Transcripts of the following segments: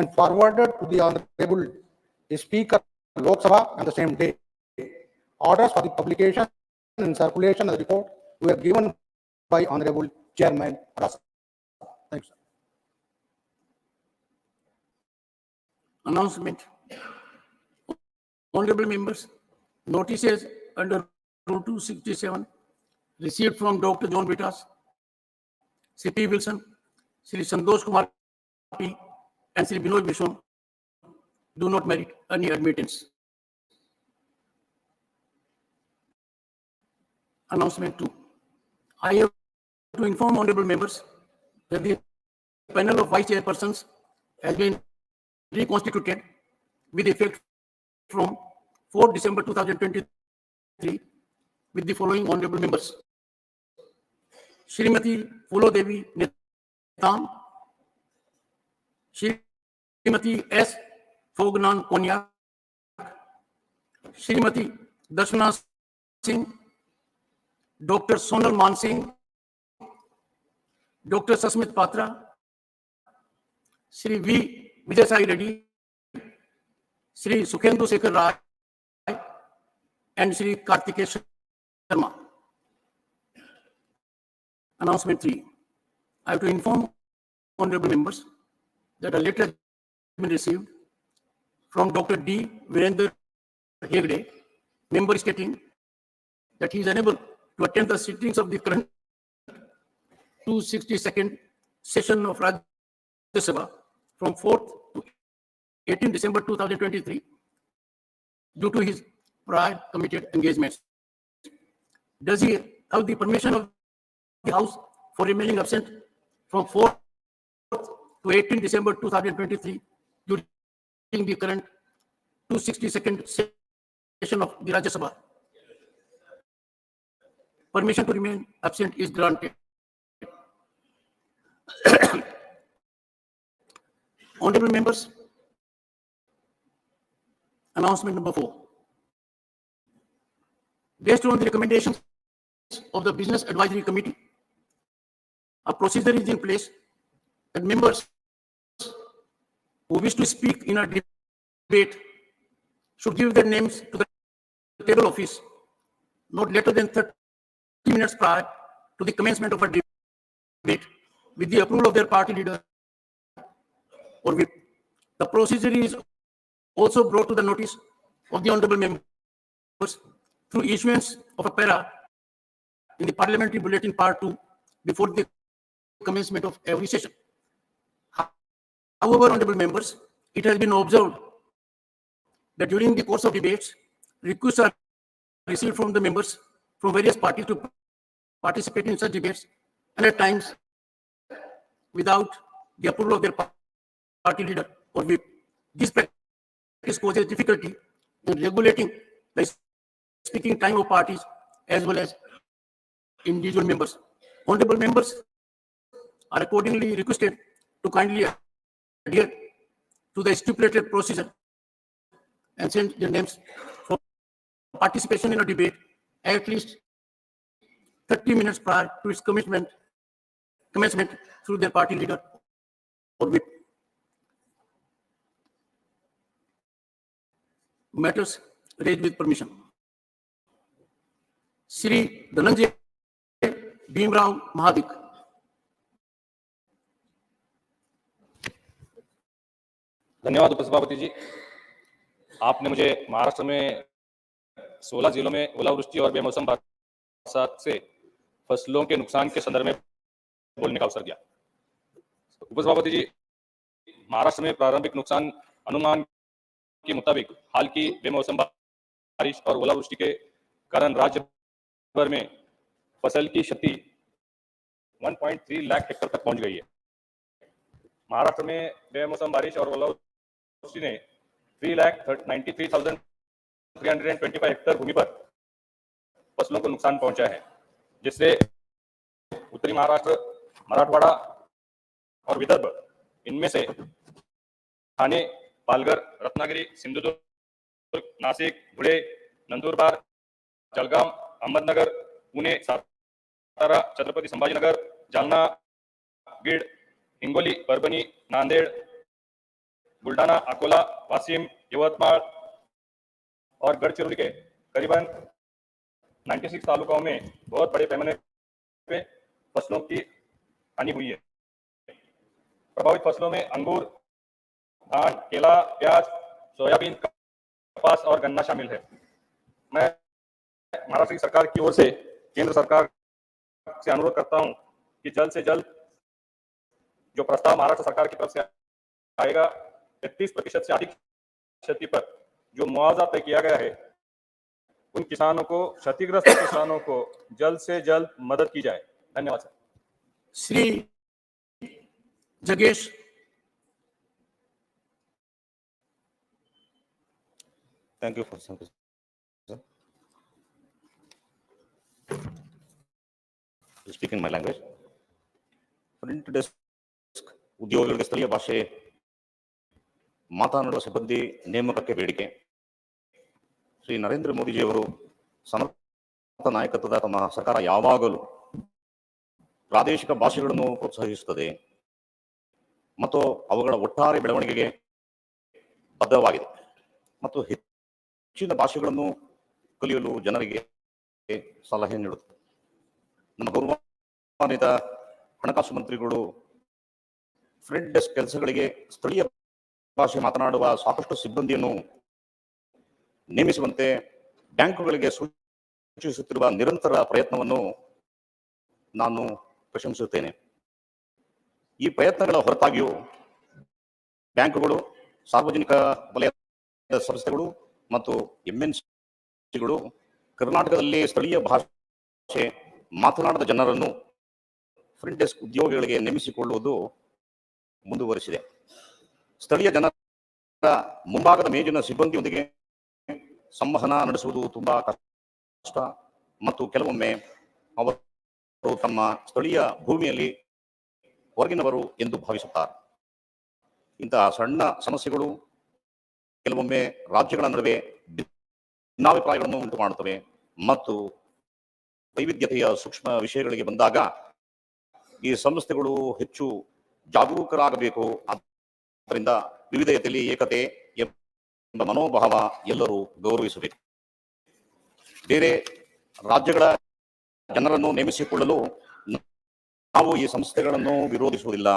and forwarded to the Honorable Speaker Lok Sabha on the same day. Orders for the publication and circulation of the report were given by Honorable Chairman Rajya Sabha. Thank you, sir. Announcement. Honorable members, notices under Rule 267 received from Dr. John Vitas, C.P. Wilson, Sri Santosh Kumar P. and Sri Binoy Vishwam do not merit any admittance. Announcement 2. I have to inform honorable members that the panel of vice chairpersons has been reconstituted with effect from 4 December 2023 with the following honorable members: Shrimati Fulo Devi Netam, Shrimati S. Fognan Konya, Shrimati Darshana Singh, Dr. Sonal Man Singh, Dr. Sasmit Patra, Shri V. Vijay Sai Reddy, Shri Sukhendu Sekhar Rai, and Shri Kartikesh Sharma. Announcement 3. I have to inform honorable members that a letter has been received from Dr. D. Virender Hegde, member, stating that he is unable to attend the sittings of the current 262nd session of Rajya Sabha from 4th to 18 December 2023 due to his prior committed engagements. Does he have the permission of the House for remaining absent from 4th to 18 December 2023 during the current 262nd session of the Rajya Sabha? Permission to remain absent is granted. Honorable members, announcement number 4. Based on the recommendations of the Business Advisory Committee, a procedure is in place that members who wish to speak in a debate should give their names to the table office not later than 30 minutes prior to the commencement of a debate with the approval of their party leader or whip. The procedure is also brought to the notice of the honorable members through issuance of a para in the Parliamentary Bulletin Part 2 before the commencement of every session. However, honorable members, it has been observed that during the course of debates, requests are received from the members from various parties to participate in such debates, and at times without the approval of their party leader or whip. This practice causes difficulty in regulating the speaking time of parties as well as individual members. Honorable members are accordingly requested to kindly adhere to the stipulated procedure and send their names for participation in a debate at least 30 minutes prior to its commencement through their party leader or whip. Matters raised with permission. Shri Dhananjay Bhimrao Mahadik. धन्यवाद उपसभापति जी। आपने मुझे महाराष्ट्र में 16 जिलों में ओलावृष्टि और बेमौसम बरसात से फसलों के नुकसान के संदर्भ में बोलने का अवसर दिया। उपसभापति जी, महाराष्ट्र में प्रारंभिक नुकसान अनुमान के मुताबिक हाल की बेमौसम बारिश और ओलावृष्टि के कारण राज्य भर में फसल की क्षति 1.3 लाख हेक्टेयर तक पहुंच गई है। महाराष्ट्र में बेमौसम बारिश और ओलावृष्टि ने 3,93,325 हेक्टेयर भूमि पर फसलों को नुकसान पहुंचा है, जिससे उत्तरी महाराष्ट्र, मराठवाड़ा और विदर्भ, इनमें से ठाणे, पालघर, रत्नागिरी, सिंधुदुर्ग, नासिक, धुळे, नंदुरबार, जळगाव, अहमदनगर, पुणे, सातारा, छत्रपती संभाजीनगर, जालना, बीड, हिंगोली, परभणी, नांदेड, बुल्डाना, अकोला, वाशिम, यवतमाल और गढ़चिरौली के करीबन 96 तालुकाओं में बहुत बड़े पैमाने पे फसलों की हानि हुई है। प्रभावित फसलों में अंगूर, धान, केला, प्याज, सोयाबीन, कपास और गन्ना शामिल है। मैं महाराष्ट्र की सरकार की ओर से केंद्र सरकार से अनुरोध करता हूं कि जल्द से जल्द जो प्रस्ताव महाराष्ट्र सरकार की तरफ से आएगा, 33% से अधिक क्षति पर जो मुआवजा तय किया गया है, उन किसानों को, क्षतिग्रस्त किसानों को जल्द से जल्द मदद की जाए। धन्यवाद सर। श्री जगेश। Thank you for sir. To speak in my language. Print desk ಉದ್ಯೋಗಿಗಳಿಗೆ ಸ್ಥಳೀಯ ಭಾಷೆ ಮಾತನಾಡುವ ಸಿಬ್ಬಂದಿ ನೇಮಕಕ್ಕೆ ಬೇಡಿಕೆ. ಶ್ರೀ ನರೇಂದ್ರ ಮೋದಿಜಿಯವರು ಸಮರ್ಥ ನಾಯಕತ್ವದ ತಮ್ಮ ಸರ್ಕಾರ ಯಾವಾಗಲೂ ಪ್ರಾದೇಶಿಕ ಭಾಷೆಗಳನ್ನು ಪ್ರೋತ್ಸಾಹಿಸುತ್ತದೆ ಮತ್ತು ಅವುಗಳ ಒಟ್ಟಾರೆ ಬೆಳವಣಿಗೆಗೆ ಬದ್ಧವಾಗಿದೆ ಮತ್ತು ಹೆಚ್ಚಿನ ಭಾಷೆಗಳನ್ನು ಕಲಿಯಲು ಜನರಿಗೆ ಸಲಹೆ ನೀಡುತ್ತದೆ. ನಮ್ಮ ಗೌರವಾನ್ವಿತ ಹಣಕಾಸು ಮಂತ್ರಿಗಳು ಫ್ರಂಟ್ ಡೆಸ್ಕ್ ಕೆಲಸಗಳಿಗೆ ಸ್ಥಳೀಯ ಭಾಷೆ ಮಾತನಾಡುವ ಸಾಕಷ್ಟು ಸಿಬ್ಬಂದಿಯನ್ನು ನೇಮಿಸುವಂತೆ ಬ್ಯಾಂಕುಗಳಿಗೆ ಸೂಚಿಸುತ್ತಿರುವ ನಿರಂತರ ಪ್ರಯತ್ನವನ್ನು ನಾನು ಪ್ರಶಂಸಿಸುತ್ತೇನೆ. ಈ ಪ್ರಯತ್ನಗಳ ಹೊರತಾಗಿಯೂ ಬ್ಯಾಂಕುಗಳು, ಸಾರ್ವಜನಿಕ ವಲಯದ ಸಂಸ್ಥೆಗಳು ಮತ್ತು ಎಂಎನ್ಸಿಗಳು ಕರ್ನಾಟಕದಲ್ಲಿ ಸ್ಥಳೀಯ ಭಾಷೆ ಮಾತನಾಡದ ಜನರನ್ನು ಫ್ರಂಟ್ ಡೆಸ್ಕ್ ಉದ್ಯೋಗಿಗಳಿಗೆ ನೇಮಿಸಿಕೊಳ್ಳುವುದು ಮುಂದುವರಿಸಿದೆ. ಸ್ಥಳೀಯ ಜನರ ಮುಂಭಾಗದ ಮೇಜಿನ ಸಿಬ್ಬಂದಿಯೊಂದಿಗೆ ಸಂವಹನ ನಡೆಸುವುದು ತುಂಬಾ ಕಷ್ಟ ಮತ್ತು ಕೆಲವೊಮ್ಮೆ ಅವರು ತಮ್ಮ ಸ್ಥಳೀಯ ಭೂಮಿಯಲ್ಲಿ ಹೊರಗಿನವರು ಎಂದು ಭಾವಿಸುತ್ತಾರೆ. ಇಂತಹ ಸಣ್ಣ ಸಮಸ್ಯೆಗಳು ಕೆಲವೊಮ್ಮೆ ರಾಜ್ಯಗಳ ನಡುವೆ ಭಿನ್ನಾಭಿಪ್ರಾಯಗಳನ್ನು ಉಂಟು ಮಾಡುತ್ತವೆ ಮತ್ತು ವೈವಿಧ್ಯತೆಯ ಸೂಕ್ಷ್ಮ ವಿಷಯಗಳಿಗೆ ಬಂದಾಗ ಈ ಸಂಸ್ಥೆಗಳು ಹೆಚ್ಚು ಜಾಗರೂಕರಾಗಬೇಕು. ಆದ್ದರಿಂದ ವಿವಿಧತೆಯಲ್ಲಿ ಏಕತೆ ಎಂಬ ಮನೋಭಾವ ಎಲ್ಲರೂ ಗೌರವಿಸಬೇಕು. ಬೇರೆ ರಾಜ್ಯಗಳ ಜನರನ್ನು ನೇಮಿಸಿಕೊಳ್ಳಲು ನಾವು ಈ ಸಂಸ್ಥೆಗಳನ್ನು ವಿರೋಧಿಸುವುದಿಲ್ಲ.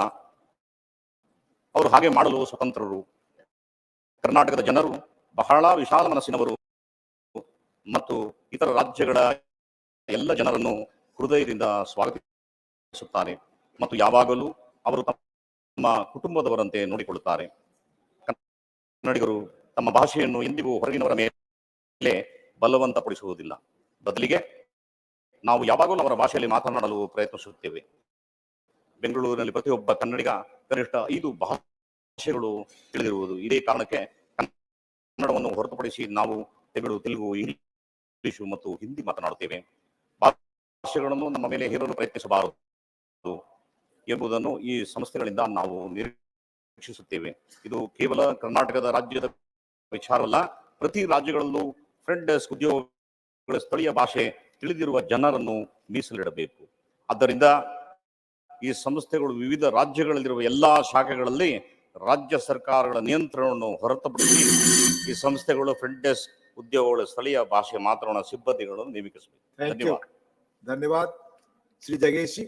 ಅವರು ಹಾಗೆ ಮಾಡಲು ಸ್ವತಂತ್ರರು. ಕರ್ನಾಟಕದ ಜನರು ಬಹಳ ವಿಶಾಲ ಮನಸ್ಸಿನವರು ಮತ್ತು ಇತರ ರಾಜ್ಯಗಳ ಎಲ್ಲ ಜನರನ್ನು ಹೃದಯದಿಂದ ಸ್ವಾಗತಿಸುತ್ತಾರೆ ಮತ್ತು ಯಾವಾಗಲೂ ಅವರು ತಮ್ಮ ಕುಟುಂಬದವರಂತೆ ನೋಡಿಕೊಳ್ಳುತ್ತಾರೆ. ಕನ್ನಡಿಗರು ತಮ್ಮ ಭಾಷೆಯನ್ನು ಎಂದಿಗೂ ಹೊರಗಿನವರ ಮೇಲೆ ಬಲವಂತಪಡಿಸುವುದಿಲ್ಲ. ಬದಲಿಗೆ ನಾವು ಯಾವಾಗಲೂ ಅವರ ಭಾಷೆಯಲ್ಲಿ ಮಾತನಾಡಲು ಪ್ರಯತ್ನಿಸುತ್ತೇವೆ. ಬೆಂಗಳೂರಿನಲ್ಲಿ ಪ್ರತಿಯೊಬ್ಬ ಕನ್ನಡಿಗ ಕನಿಷ್ಠ 5 ಭಾಷೆಗಳು ತಿಳಿದಿರುವುದು. ಇದೇ ಕಾರಣಕ್ಕೆ ಕನ್ನಡವನ್ನು ಹೊರತುಪಡಿಸಿ ನಾವು ತಮಿಳು, ತೆಲುಗು, ಇಂಗ್ಲಿಷು ಮತ್ತು ಹಿಂದಿ ಮಾತನಾಡುತ್ತೇವೆ. ಭಾಷೆಗಳನ್ನು ನಮ್ಮ ಮೇಲೆ ಹೇರಲು ಪ್ರಯತ್ನಿಸಬಾರದು ಎಂಬುದನ್ನು ಈ ಸಂಸ್ಥೆಗಳಿಂದ ನಾವು ನಿರೀಕ್ಷಿಸುತ್ತೇವೆ. ಇದು ಕೇವಲ ಕರ್ನಾಟಕದ ರಾಜ್ಯದ ವಿಚಾರವಲ್ಲ, ಪ್ರತಿ ರಾಜ್ಯಗಳಲ್ಲೂ ಫ್ರಂಟ್ ಡೆಸ್ಕ್ ಉದ್ಯೋಗಗಳ ಸ್ಥಳೀಯ ಭಾಷೆ ತಿಳಿದಿರುವ ಜನರನ್ನು ಮೀಸಲಿಡಬೇಕು. ಆದ್ದರಿಂದ ಈ ಸಂಸ್ಥೆಗಳು ವಿವಿಧ ರಾಜ್ಯಗಳಲ್ಲಿರುವ ಎಲ್ಲಾ ಶಾಖೆಗಳಲ್ಲಿ ರಾಜ್ಯ ಸರ್ಕಾರಗಳ ನಿಯಂತ್ರಣವನ್ನು ಹೊರತುಪಡಿಸಿ ಈ ಸಂಸ್ಥೆಗಳು ಫ್ರಂಟ್ ಡೆಸ್ಕ್ ಉದ್ಯೋಗಗಳ ಸ್ಥಳೀಯ ಭಾಷೆ ಮಾತನಾಡುವ ಸಿಬ್ಬಂದಿಗಳನ್ನು ನೇಮಿಸಬೇಕು. ಧನ್ಯವಾದ. धन्यवाद श्री जगेश जी।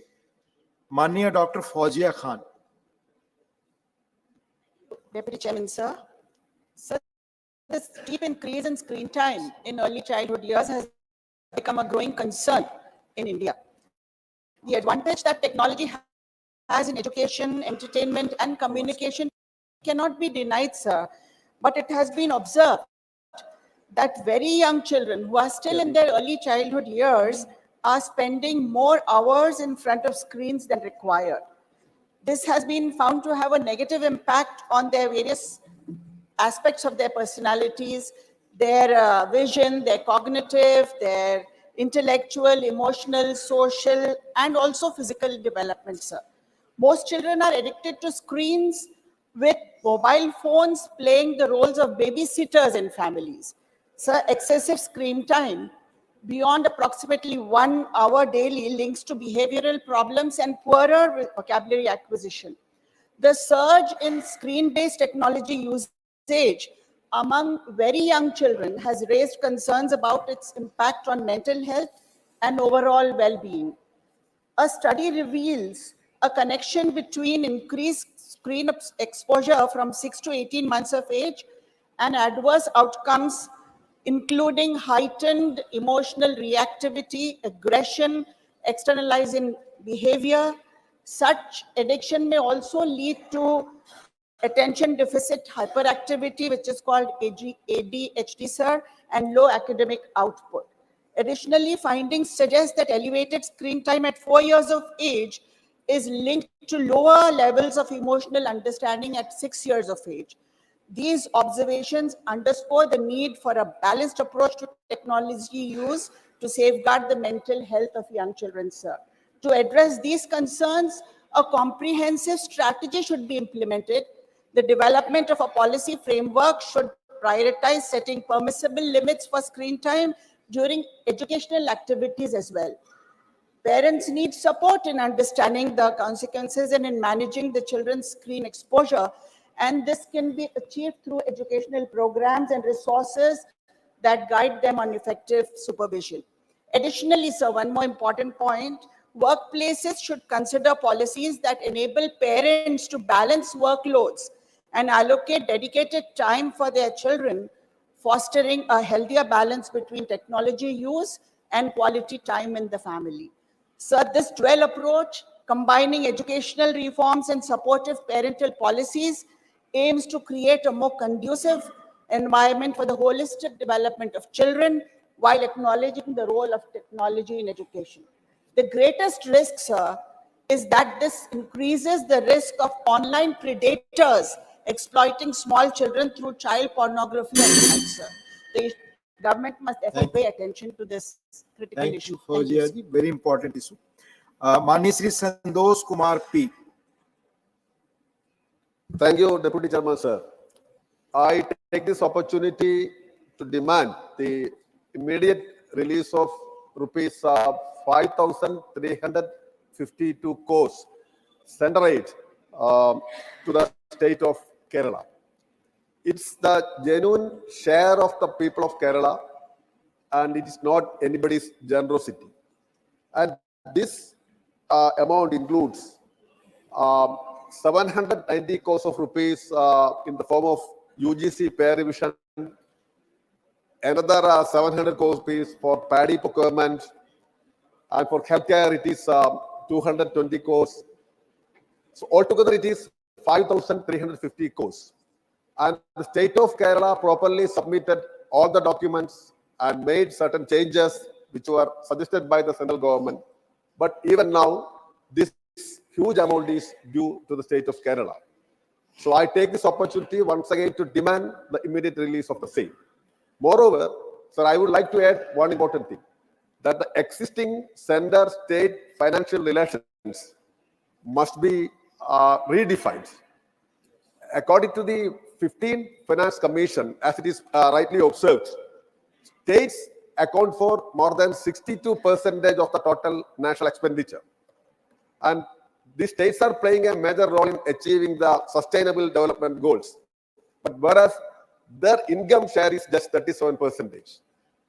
माननीय doctor Fauzia Khan. Deputy Chairman, sir. Sir, the steep increase in screen time in early childhood years has become a growing concern in India. The advantage that technology has in education, entertainment, and communication cannot be denied, sir. But it has been observed that very young children who are still in their early childhood years are spending more hours in front of screens than required. This has been found to have a negative impact on their various aspects of their personalities, their vision, their cognitive, their intellectual, emotional, social, and also physical development, sir. Most children are addicted to screens, with mobile phones playing the roles of babysitters in families. Sir, excessive screen time beyond approximately 1 hour daily links to behavioral problems and poorer vocabulary acquisition. The surge in screen-based technology usage among very young children has raised concerns about its impact on mental health and overall well-being. A study reveals a connection between increased screen exposure from 6 to 18 months of age and adverse outcomes, including heightened emotional reactivity, aggression, externalizing behavior. Such addiction may also lead to attention deficit hyperactivity, which is called ADHD, sir, and low academic output. Additionally, findings suggest that elevated screen time at 4 years of age is linked to lower levels of emotional understanding at 6 years of age. These observations underscore the need for a balanced approach to technology use to safeguard the mental health of young children, sir. To address these concerns, a comprehensive strategy should be implemented. The development of a policy framework should prioritize setting permissible limits for screen time during educational activities as well. Parents need support in understanding the consequences and in managing the children's screen exposure. And this can be achieved through educational programs and resources that guide them on effective supervision. Additionally, sir, one more important point, workplaces should consider policies that enable parents to balance workloads and allocate dedicated time for their children, fostering a healthier balance between technology use and quality time in the family. So this dual approach, combining educational reforms and supportive parental policies, aims to create a more conducive environment for the holistic development of children while acknowledging the role of technology in education. The greatest risk, sir, is that this increases the risk of online predators exploiting small children through child pornography and sites, sir. The government must therefore pay attention to this critical Thank issue. you, Fauziya ji. Very important issue. Mani Sri Santosh Kumar P. Thank you, Deputy Chairman, sir. I take this opportunity to demand the immediate release of rupees 5,352 crores center aid to the state of Kerala. It's the genuine share of the people of Kerala, and it is not anybody's generosity. And this amount includes 790 crores of rupees in the form of UGC pay revision, another 700 crores rupees for paddy procurement, and for healthcare it is 220 crores. So altogether it is 5,350 crores. And the state of Kerala properly submitted all the documents and made certain changes which were suggested by the central government. But even now, this huge amount is due to the state of Kerala. So I take this opportunity once again to demand the immediate release of the same. Moreover, sir, I would like to add one important thing, that the existing center-state financial relations must be redefined. According to the 15th Finance Commission, as it is rightly observed, states account for more than 62% of the total national expenditure. And the states are playing a major role in achieving the sustainable development goals. But whereas their income share is just 37%.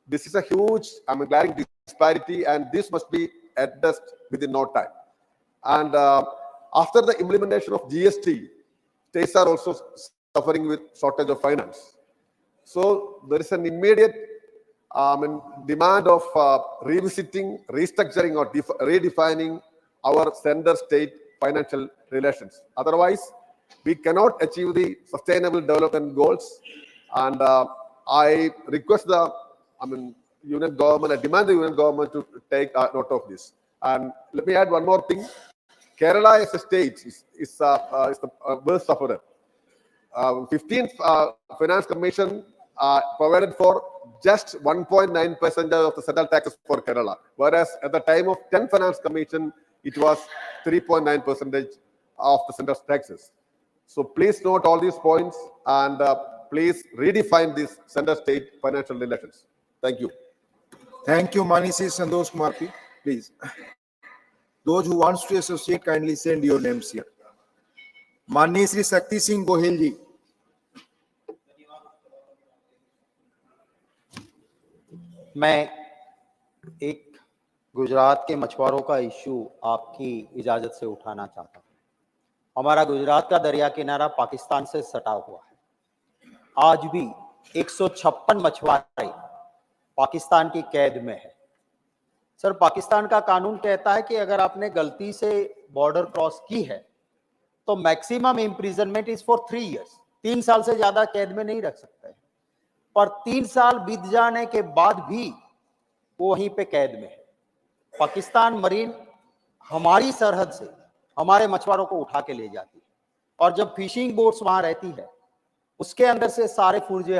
This is a huge, glaring disparity, and this must be addressed within no time. And after the implementation of GST, states are also suffering with shortage of finance. So there is an immediate demand of revisiting, restructuring, or redefining our center-state financial relations. Otherwise, we cannot achieve the sustainable development goals. And I request the union government, I demand the union government to take note of this. And let me add one more thing. Kerala as a state is the worst sufferer. 15th Finance Commission provided for just 1.9% of the central taxes for Kerala, whereas at the time of 10th Finance Commission, it was 3.9% of the central taxes. So please note all these points and please redefine these center-state financial relations. Thank you. Thank you, Mani Sri Santosh Kumar P. Please. Those who wants to associate, kindly send your names here. माननीय श्री शक्ति सिंह गोहिल जी। मैं एक गुजरात के मछुआरों का issue आपकी इजाजत से उठाना चाहता हूँ। हमारा गुजरात का दरिया किनारा पाकिस्तान से सटा हुआ है। आज भी 156 मछुआरे पाकिस्तान की कैद में है। सर, पाकिस्तान का कानून कहता है कि अगर आपने गलती से बॉर्डर क्रॉस की है तो maximum imprisonment is for 3 years, 3 साल से ज्यादा कैद में नहीं रख सकते। पर 3 साल बीत जाने के बाद भी वो वहीं पे कैद में है। पाकिस्तान मरीन हमारी सरहद से हमारे मछुआरों को उठा के ले जाती है, और जब फिशिंग बोट्स वहां रहती है उसके अंदर से सारे पुर्जे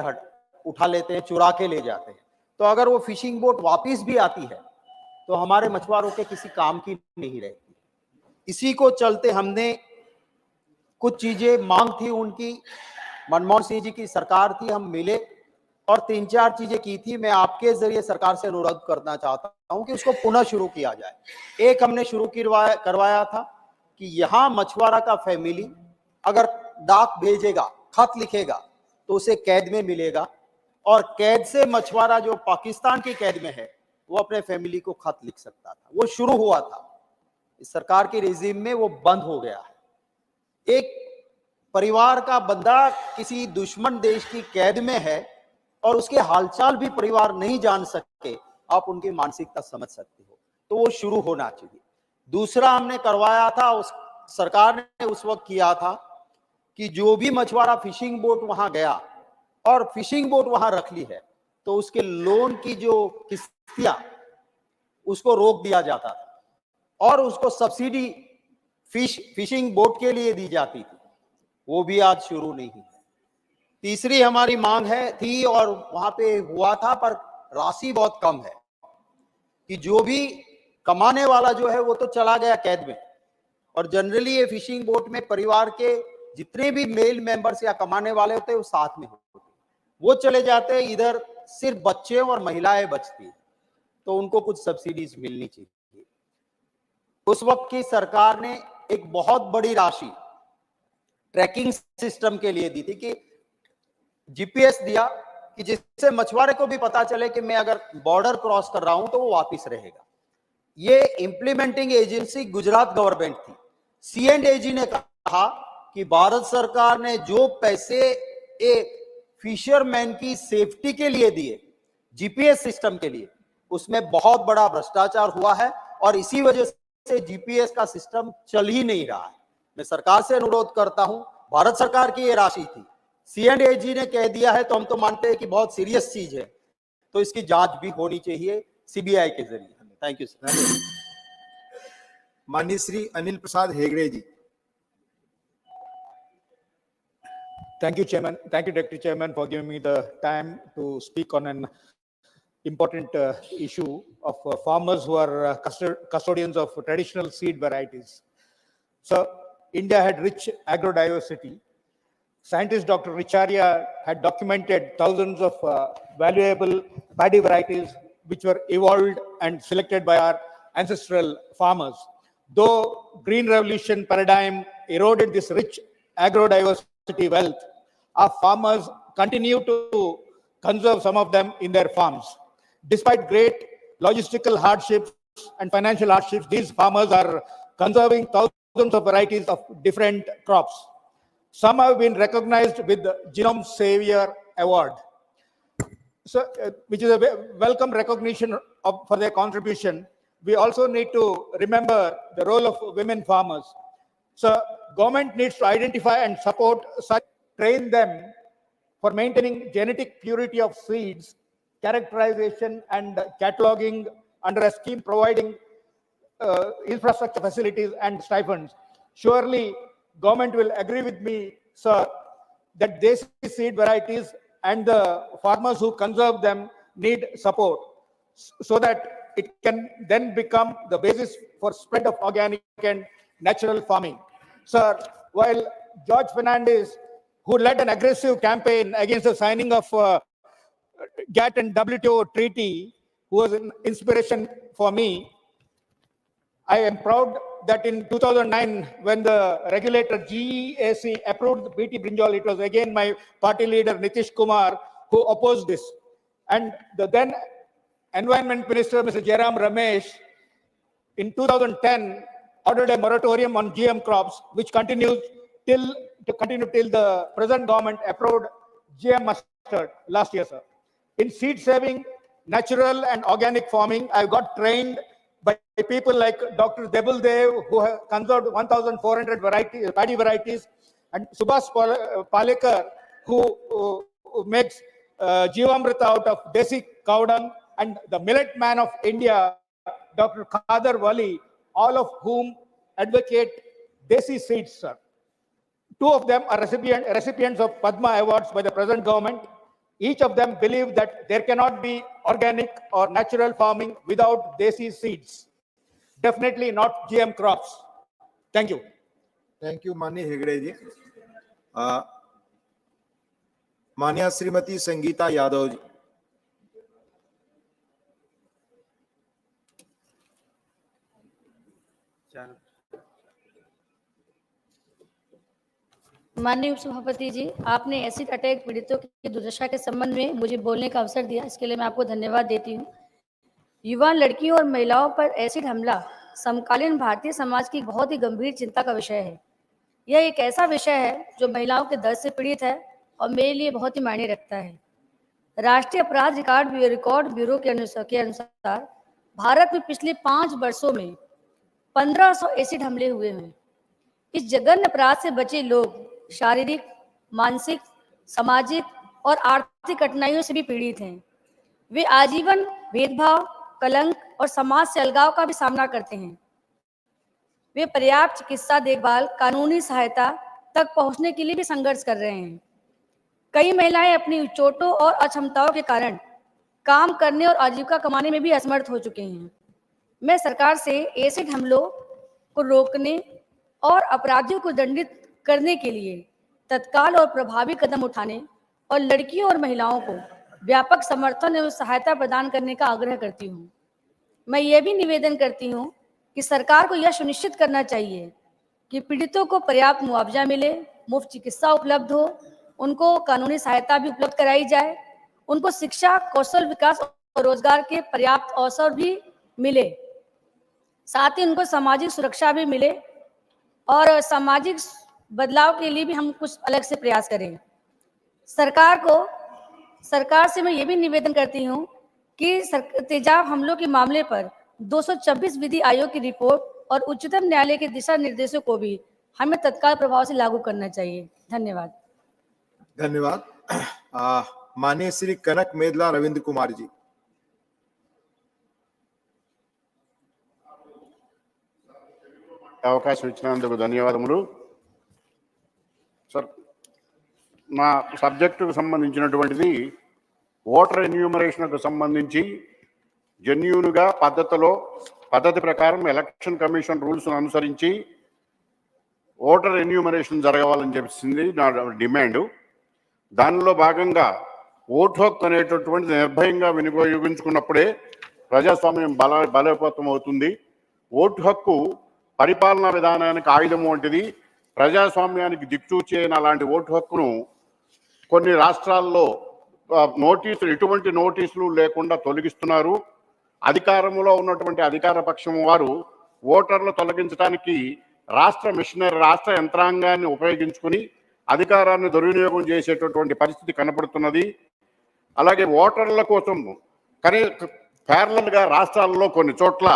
उठा लेते हैं, चुरा के ले जाते हैं। तो अगर वो फिशिंग बोट वापिस भी आती है तो हमारे मछुआरों के किसी काम की नहीं रहती। इसी को चलते हमने कुछ चीजें मांग थी उनकी, मनमोहन सिंह जी की सरकार थी, हम मिले और 3-4 चीजें की थी। मैं आपके जरिए सरकार से अनुरोध करना चाहता हूं कि उसको पुनः शुरू किया जाए। एक हमने शुरू करवाया था कि यहां मछुआरा का फैमिली अगर डाक भेजेगा, खत लिखेगा तो उसे कैद में मिलेगा, और कैद से मछुआरा जो पाकिस्तान की कैद में है वो अपने फैमिली को खत लिख सकता था। वो शुरू हुआ था, इस सरकार की रेजिम में वो बंद हो गया है। एक परिवार का बंदा किसी दुश्मन देश की कैद में है और उसके हालचाल भी परिवार नहीं जान सके, आप उनकी मानसिकता समझ सकते हो। तो वो शुरू होना चाहिए। दूसरा हमने करवाया था, उस सरकार ने उस वक्त किया था कि जो भी मछुआरा फिशिंग बोट वहां गया और फिशिंग बोट वहां रख ली है तो उसके लोन की जो किस्तियां उसको रोक दिया जाता था, और उसको सब्सिडी फिशिंग बोट के लिए दी जाती थी। वो भी आज शुरू नहीं है। तीसरी हमारी मांग थी और वहां पे हुआ था, पर राशि बहुत कम है, कि जो भी कमाने वाला जो है वो तो चला गया कैद में, और जनरली ये फिशिंग बोट में परिवार के जितने भी मेल मेंबर्स या कमाने वाले होते हैं वो साथ में होते हैं, वो चले जाते हैं, इधर सिर्फ बच्चे और महिलाएं बचती हैं। तो उनको कुछ सब्सिडीज मिलनी चाहिए। उस वक्त की सरकार ने एक बहुत बड़ी राशि ट्रैकिंग सिस्टम के लिए दी थी, कि जीपीएस दिया कि जिससे मछुआरे को भी पता चले कि मैं अगर बॉर्डर क्रॉस कर रहा हूं तो वो वापस रहेगा। ये इंप्लीमेंटिंग एजेंसी गुजरात गवर्नमेंट थी। C&AG ने कहा कि भारत सरकार ने जो पैसे एक फिशरमैन की सेफ्टी के लिए दिए, जीपीएस सिस्टम के लिए, उसमें बहुत बड़ा भ्रष्टाचार हुआ है, और इसी वजह से जीपीएस का सिस्टम चल ही नहीं रहा है। मैं सरकार से अनुरोध करता हूं, भारत सरकार की ये राशि थी, C&AG ने कह दिया है तो हम तो मानते हैं कि बहुत सीरियस चीज है, तो इसकी जांच भी होनी चाहिए सीबीआई के जरिए। Thank you sir. माननीय श्री अनिल प्रसाद हेगड़े जी। Thank you, Chairman. Thank you, Deputy Chairman, for giving me the time to speak on an important issue of farmers who are custodians of traditional seed varieties. So, India had rich agrodiversity. Scientist Dr. Richardia had documented thousands of valuable paddy varieties which were evolved and selected by our ancestral farmers. Though Green Revolution paradigm eroded this rich agrodiversity wealth, our farmers continue to conserve some of them in their farms. Despite great logistical hardships and financial hardships, these farmers are conserving thousands of varieties of different crops. Some have been recognized with the Genome Savior Award, which is a welcome recognition for their contribution. We also need to remember the role of women farmers. So, government needs to identify and support such, train them for maintaining genetic purity of seeds, characterization and cataloging under a scheme providing infrastructure facilities and stipends. Surely, government will agree with me, sir, that these seed varieties and the farmers who conserve them need support, so that it can then become the basis for spread of organic and natural farming. Sir, while George Fernandez, who led an aggressive campaign against the signing of GATT and WTO treaty, who was an inspiration for me, I am proud that in 2009, when the regulator GEAC approved BT Brinjal, it was again my party leader Nitish Kumar who opposed this. And the then Environment Minister, Mr. Jairam Ramesh, in 2010, ordered a moratorium on GM crops, which continues till the present government approved GM mustard last year, sir. In seed saving, natural and organic farming, I got trained by people like Dr. Debul Dev, who have conserved 1,400 paddy varieties, and Subhas Palekar, who makes Jivamrita out of desi cow dung, and the millet man of India, Dr. Khadar Wali, all of whom advocate desi seeds, sir. Two of them are recipients of Padma Awards by the present government. Each of them believe that there cannot be organic or natural farming without desi seeds. Definitely not GM crops. Thank you. Thank you, Mani Hegde ji. Mania Srimati Sangeeta Yadav ji. माननीय उपसभापति जी, आपने acid attack पीड़ितों की दुर्दशा के संबंध में मुझे बोलने का अवसर दिया, इसके लिए मैं आपको धन्यवाद देती हूँ। युवा लड़कियों और महिलाओं पर एसिड हमला समकालीन भारतीय समाज की बहुत ही गंभीर चिंता का विषय है। यह एक ऐसा विषय है जो महिलाओं के दर्द से पीड़ित है और मेरे लिए बहुत ही मायने रखता है। राष्ट्रीय अपराध रिकॉर्ड ब्यूरो के अनुसार भारत में पिछले 5 वर्षों में 1500 एसिड हमले हुए हैं। इस जघन्य अपराध से बचे लोग शारीरिक, मानसिक, सामाजिक और आर्थिक कठिनाइयों से भी पीड़ित हैं। वे आजीवन भेदभाव, कलंक और समाज से अलगाव का भी सामना करते हैं। वे पर्याप्त चिकित्सा देखभाल, कानूनी सहायता तक पहुंचने के लिए भी संघर्ष कर रहे हैं। कई महिलाएं अपनी चोटों और अक्षमताओं के कारण काम करने और आजीविका कमाने में भी असमर्थ हो चुके हैं। मैं सरकार से एसिड हमलों को रोकने और अपराधियों को दंडित करने के लिए तत्काल और प्रभावी कदम उठाने और लड़कियों और महिलाओं को व्यापक समर्थन एवं सहायता प्रदान करने का आग्रह करती हूँ। मैं ये भी निवेदन करती हूँ कि सरकार को यह सुनिश्चित करना चाहिए कि पीड़ितों को पर्याप्त मुआवजा मिले, मुफ्त चिकित्सा उपलब्ध हो, उनको कानूनी सहायता भी उपलब्ध कराई जाए, उनको शिक्षा, कौशल विकास और रोजगार के पर्याप्त अवसर भी मिले, साथ ही उनको सामाजिक सुरक्षा भी मिले और सामाजिक बदलाव के लिए भी हम कुछ अलग से प्रयास करें। सरकार से मैं ये भी निवेदन करती हूँ कि तेजाब हमलों के मामले पर 226 विधि आयोग की रिपोर्ट और उच्चतम न्यायालय के दिशा निर्देशों को भी हमें तत्काल प्रभाव से लागू करना चाहिए। धन्यवाद। धन्यवाद। माननीय श्री कनक मेदला रविंद्र कुमार जी। అవకాశం ఇచ్చినందుకు ధన్యవాదములు సార్. నా సబ్జెక్టుకు సంబంధించినటువంటిది ఓటర్ ఎన్యూమరేషన్కు సంబంధించి జెన్యూన్గా పద్ధతి ప్రకారం ఎలక్షన్ కమిషన్ రూల్స్ను అనుసరించి ఓటర్ ఎన్యూమరేషన్ జరగాలని చెప్పింది నా డిమాండ్. దానిలో భాగంగా ఓటు హక్కు అనేటటువంటిది నిర్భయంగా వినియోగించుకున్నప్పుడే ప్రజాస్వామ్యం బలోపేతం అవుతుంది. ఓటు హక్కు పరిపాలనా విధానానికి ఆయుధం వంటిది. ప్రజాస్వామ్యానికి దిక్సూచి అయిన అలాంటి ఓటు హక్కును కొన్ని రాష్ట్రాల్లో ఎటువంటి నోటీసులు లేకుండా తొలగిస్తున్నారు. అధికారంలో ఉన్నటువంటి అధికార పక్షం వారు ఓటర్లు తొలగించడానికి రాష్ట్ర యంత్రాంగాన్ని ఉపయోగించుకుని అధికారాన్ని దుర్వినియోగం చేసేటటువంటి పరిస్థితి కనపడుతున్నది. అలాగే ఓటర్ల కోసం ప్యారలల్గా రాష్ట్రాల్లో కొన్ని చోట్ల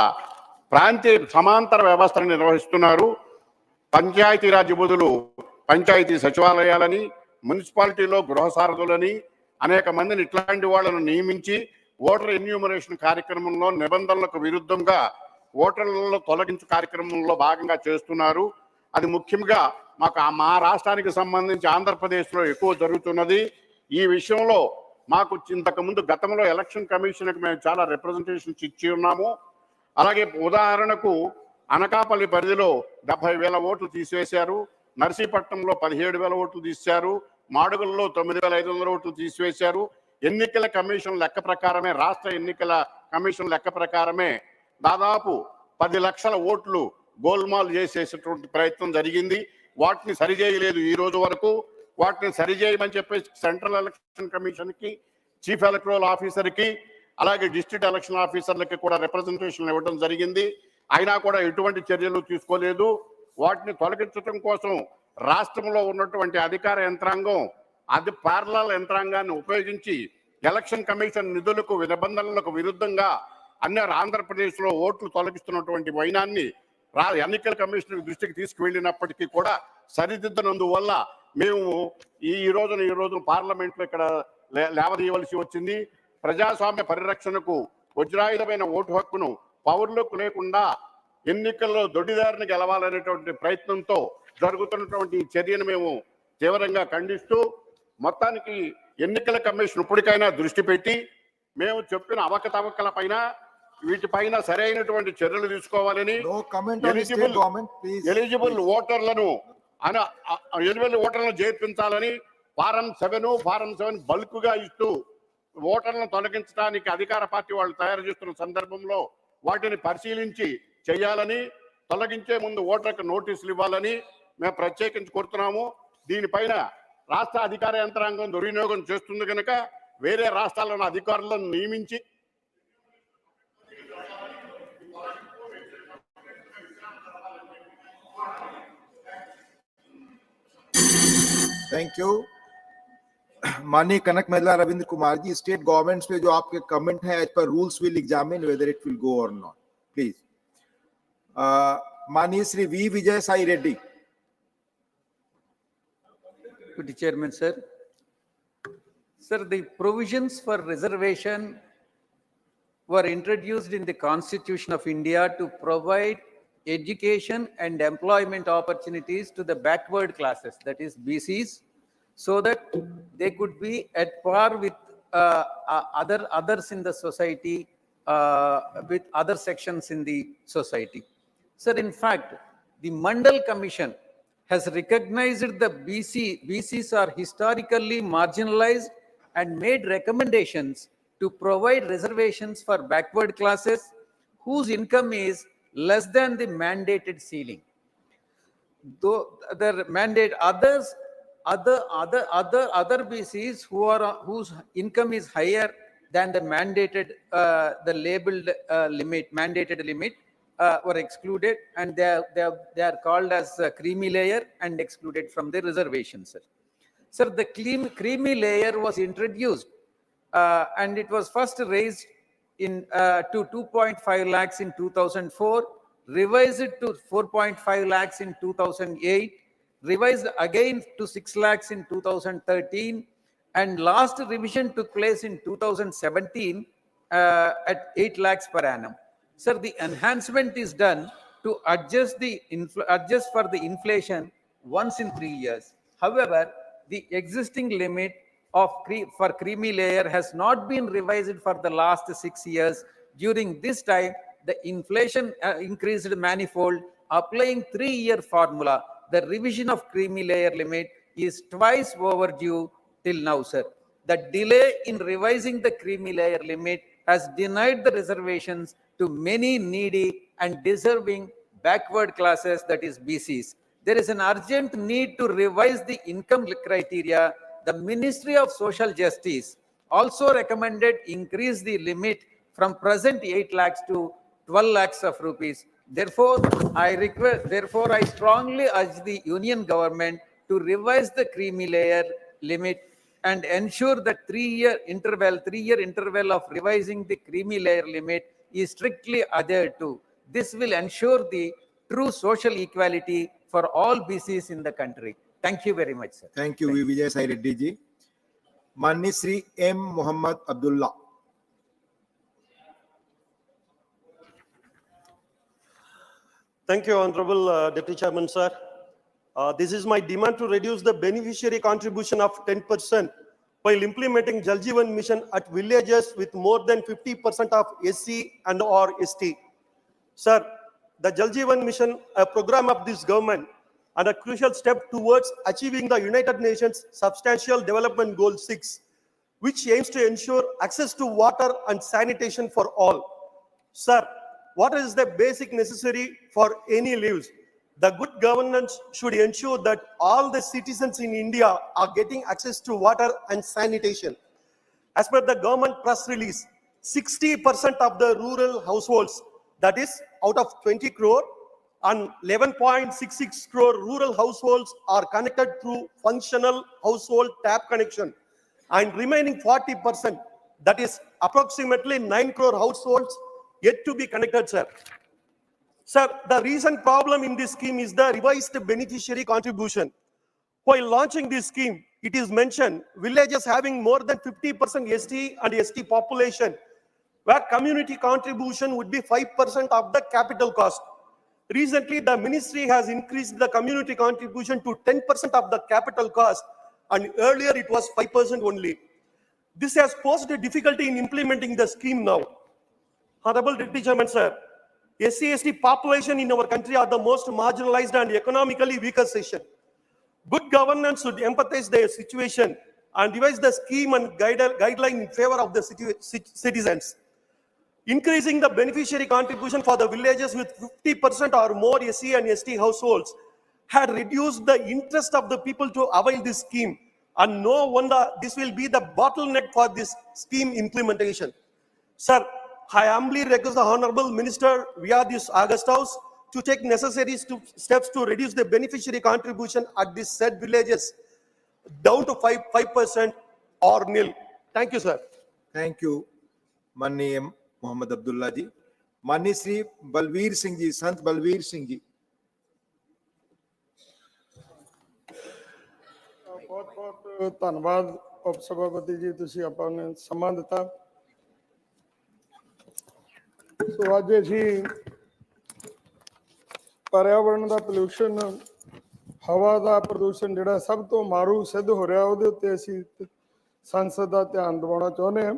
ప్రాంతీయ సమాంతర వ్యవస్థను నిర్వహిస్తున్నారు. పంచాయతీరాజ్ బదులు పంచాయతీ సచివాలయాలని, మున్సిపాలిటీలో గృహ సారథులని అనేక మందిని ఇట్లాంటి వాళ్ళను నియమించి ఓటర్ ఎన్యూమరేషన్ కార్యక్రమంలో నిబంధనలకు విరుద్ధంగా ఓటర్లలో తొలగించు కార్యక్రమంలో భాగంగా చేస్తున్నారు. అది ముఖ్యంగా మా రాష్ట్రానికి సంబంధించి ఆంధ్రప్రదేశ్లో ఎక్కువ జరుగుతున్నది. ఈ విషయంలో మాకు ఇంతకుముందు గతంలో ఎలక్షన్ కమిషన్కి మేము చాలా రిప్రజెంటేషన్స్ ఇచ్చి ఉన్నాము. అలాగే ఉదాహరణకు అనకాపల్లి పరిధిలో 70,000 ఓట్లు తీసివేశారు, నర్సీపట్నంలో 17,000 ఓట్లు తీశారు, మాడుగుల్లో 9,500 ఓట్లు తీసివేశారు. ఎన్నికల కమిషన్ లెక్క ప్రకారమే, రాష్ట్ర ఎన్నికల కమిషన్ లెక్క ప్రకారమే దాదాపు 10 లక్షల ఓట్లు గోల్మాల్ చేసేటటువంటి ప్రయత్నం జరిగింది. వాటిని సరిచేయలేదు ఈ రోజు వరకు. వాటిని సరిచేయమని చెప్పేసి సెంట్రల్ ఎలక్షన్ కమిషన్ కి, చీఫ్ ఎలక్టరల్ ఆఫీసర్ కి, అలాగే డిస్ట్రిక్ట్ ఎలక్షన్ ఆఫీసర్లకి కూడా రిప్రజెంటేషన్ ఇవ్వడం జరిగింది. అయినా కూడా ఎటువంటి చర్యలు తీసుకోలేదు. వాటిని తొలగించడం కోసం రాష్ట్రంలో ఉన్నటువంటి అధికార యంత్రాంగం అది పార్లల్ యంత్రాంగాన్ని ఉపయోగించి ఎలక్షన్ కమిషన్ నిధులకు నిబంధనలకు విరుద్ధంగా ఆంధ్రప్రదేశ్లో ఓట్లు తొలగిస్తున్నటువంటి వైనాన్ని ఎన్నికల కమిషన్ దృష్టికి తీసుకువెళ్ళినప్పటికీ కూడా సరిదిద్దనందువల్ల మేము ఈ రోజున పార్లమెంట్లో ఇక్కడ లేవదీయవలసి వచ్చింది. ప్రజాస్వామ్య పరిరక్షణకు వజ్రాయుధమైన ఓటు హక్కును పౌరులకు లేకుండా ఎన్నికల్లో దొడ్డిదారిని గెలవాలనేటువంటి ప్రయత్నంతో జరుగుతున్నటువంటి ఈ చర్యను మేము తీవ్రంగా ఖండిస్తూ, మొత్తానికి ఎన్నికల కమిషన్ ఇప్పటికైనా దృష్టి పెట్టి మేము చెప్పిన అవకతవకల పైన వీటిపైన సరైనటువంటి చర్యలు తీసుకోవాలని, ఎలిజిబుల్ ఓటర్లను చేర్పించాలని ఫారం 7 బల్క్ గా ఇస్తూ ఓటర్లను తొలగించడానికి అధికార పార్టీ వాళ్ళు తయారు చేస్తున్న సందర్భంలో వాటిని పరిశీలించి చేయాలని, తొలగించే ముందు ఓటర్లకు నోటీసులు ఇవ్వాలని మేము ప్రత్యేకించి కోరుతున్నాము. దీనిపైన రాష్ట్ర అధికార యంత్రాంగం దుర్వినియోగం చేస్తుంది కనుక వేరే రాష్ట్రాలను అధికారులను నియమించి थैंक यू। माननीय Kanakamedala Ravindra Kumar ji, state governments पे जो आपके कमेंट है, as per rules will examine whether it will go or not, please. माननीय Shri V Vijay Sai Reddy. Deputy Chairman, sir. Sir, the provisions for reservation were introduced in the Constitution of India to provide education and employment opportunities to the backward classes, that is BCs, so that they could be at par with others in the society, with other sections in the society. Sir, in fact, the Mandal Commission has recognized the BCs are historically marginalized and made recommendations to provide reservations for backward classes whose income is less than the mandated ceiling. Though the mandate other BCs whose income is higher than the mandated the labeled mandated limit were excluded, and they are called as creamy layer and excluded from the reservation, sir. Sir, the creamy layer was introduced and it was first raised to 2.5 lakhs in 2004, revised to 4.5 lakhs in 2008, revised again to 6 lakhs in 2013, and last revision took place in 2017 at 8 lakhs per annum. Sir, the enhancement is done to adjust for the inflation once in 3 years. However, the existing limit for creamy layer has not been revised for the last 6 years. During this time, the inflation increased manifold. Applying 3-year formula, the revision of creamy layer limit is twice overdue till now, sir. The delay in revising the creamy layer limit has denied the reservations to many needy and deserving backward classes, that is BCs. There is an urgent need to revise the income criteria. The Ministry of Social Justice also recommended increase the limit from present 8 lakhs to 12 lakhs of rupees. Therefore, I strongly urge the Union government to revise the creamy layer limit and ensure that 3-year interval of revising the creamy layer limit is strictly adhered to. This will ensure the true social equality for all BCs in the country. Thank you very much, sir. Thank you, V. Vijay Sai Reddy ji. माननीय Shri M. Mohammad Abdullah. Thank you, Honorable Deputy Chairman, sir. This is my demand to reduce the beneficiary contribution of 10% while implementing Jal Jeevan Mission at villages with more than 50% of SC and or ST. Sir, the Jal Jeevan Mission, a program of this government and a crucial step towards achieving the United Nations Substantial Development Goal 6, which aims to ensure access to water and sanitation for all. Sir, what is the basic necessary for any leaves. The good governance should ensure that all the citizens in India are getting access to water and sanitation. As per the government press release, 60% of the rural households, that is out of 20 crore, and 11.66 crore rural households are connected through functional household tap connection, and remaining 40%, that is approximately 9 crore households, yet to be connected, sir. Sir, the recent problem in this scheme is the revised beneficiary contribution. While launching this scheme, it is mentioned villages having more than 50% ST and ST population, where community contribution would be 5% of the capital cost. Recently, the ministry has increased the community contribution to 10% of the capital cost, and earlier it was 5% only. This has posed a difficulty in implementing the scheme now. Honorable Deputy Chairman, sir, SC/ST population in our country are the most marginalized and economically weaker section. Good governance should empathize their situation and devise the scheme and guideline in favor of the citizens. Increasing the beneficiary contribution for the villages with 50% or more SC and ST households had reduced the interest of the people to avail this scheme, and no wonder this will be the bottleneck for this scheme implementation. Sir, I humbly request the Honorable Minister via this August House to take necessary steps to reduce the beneficiary contribution at these said villages down to 5% or nil. Thank you, sir. Thank you, माननीय मोहम्मद अब्दुल्ला जी. माननीय श्री बलवीर सिंह जी, संत बलवीर सिंह जी. बहुत बहुत धन्यवाद उप सभापति जी, ਤੁਸੀਂ ਆਪਾਂ ਨੂੰ ਸਮਾਂ ਦਿੱਤਾ. ਸੋ ਅੱਜ ਅਸੀਂ पर्यावरण का पोल्यूशन, हवा का प्रदूषण ਜਿਹੜਾ ਸਭ ਤੋਂ ਮਾਰੂ ਸਿੱਧ ਹੋ ਰਿਹਾ, ਉਹਦੇ ਉੱਤੇ ਅਸੀਂ ਸੰਸਦ ਦਾ ਧਿਆਨ ਦਿਵਾਉਣਾ ਚਾਹੁੰਦੇ ਹਾਂ.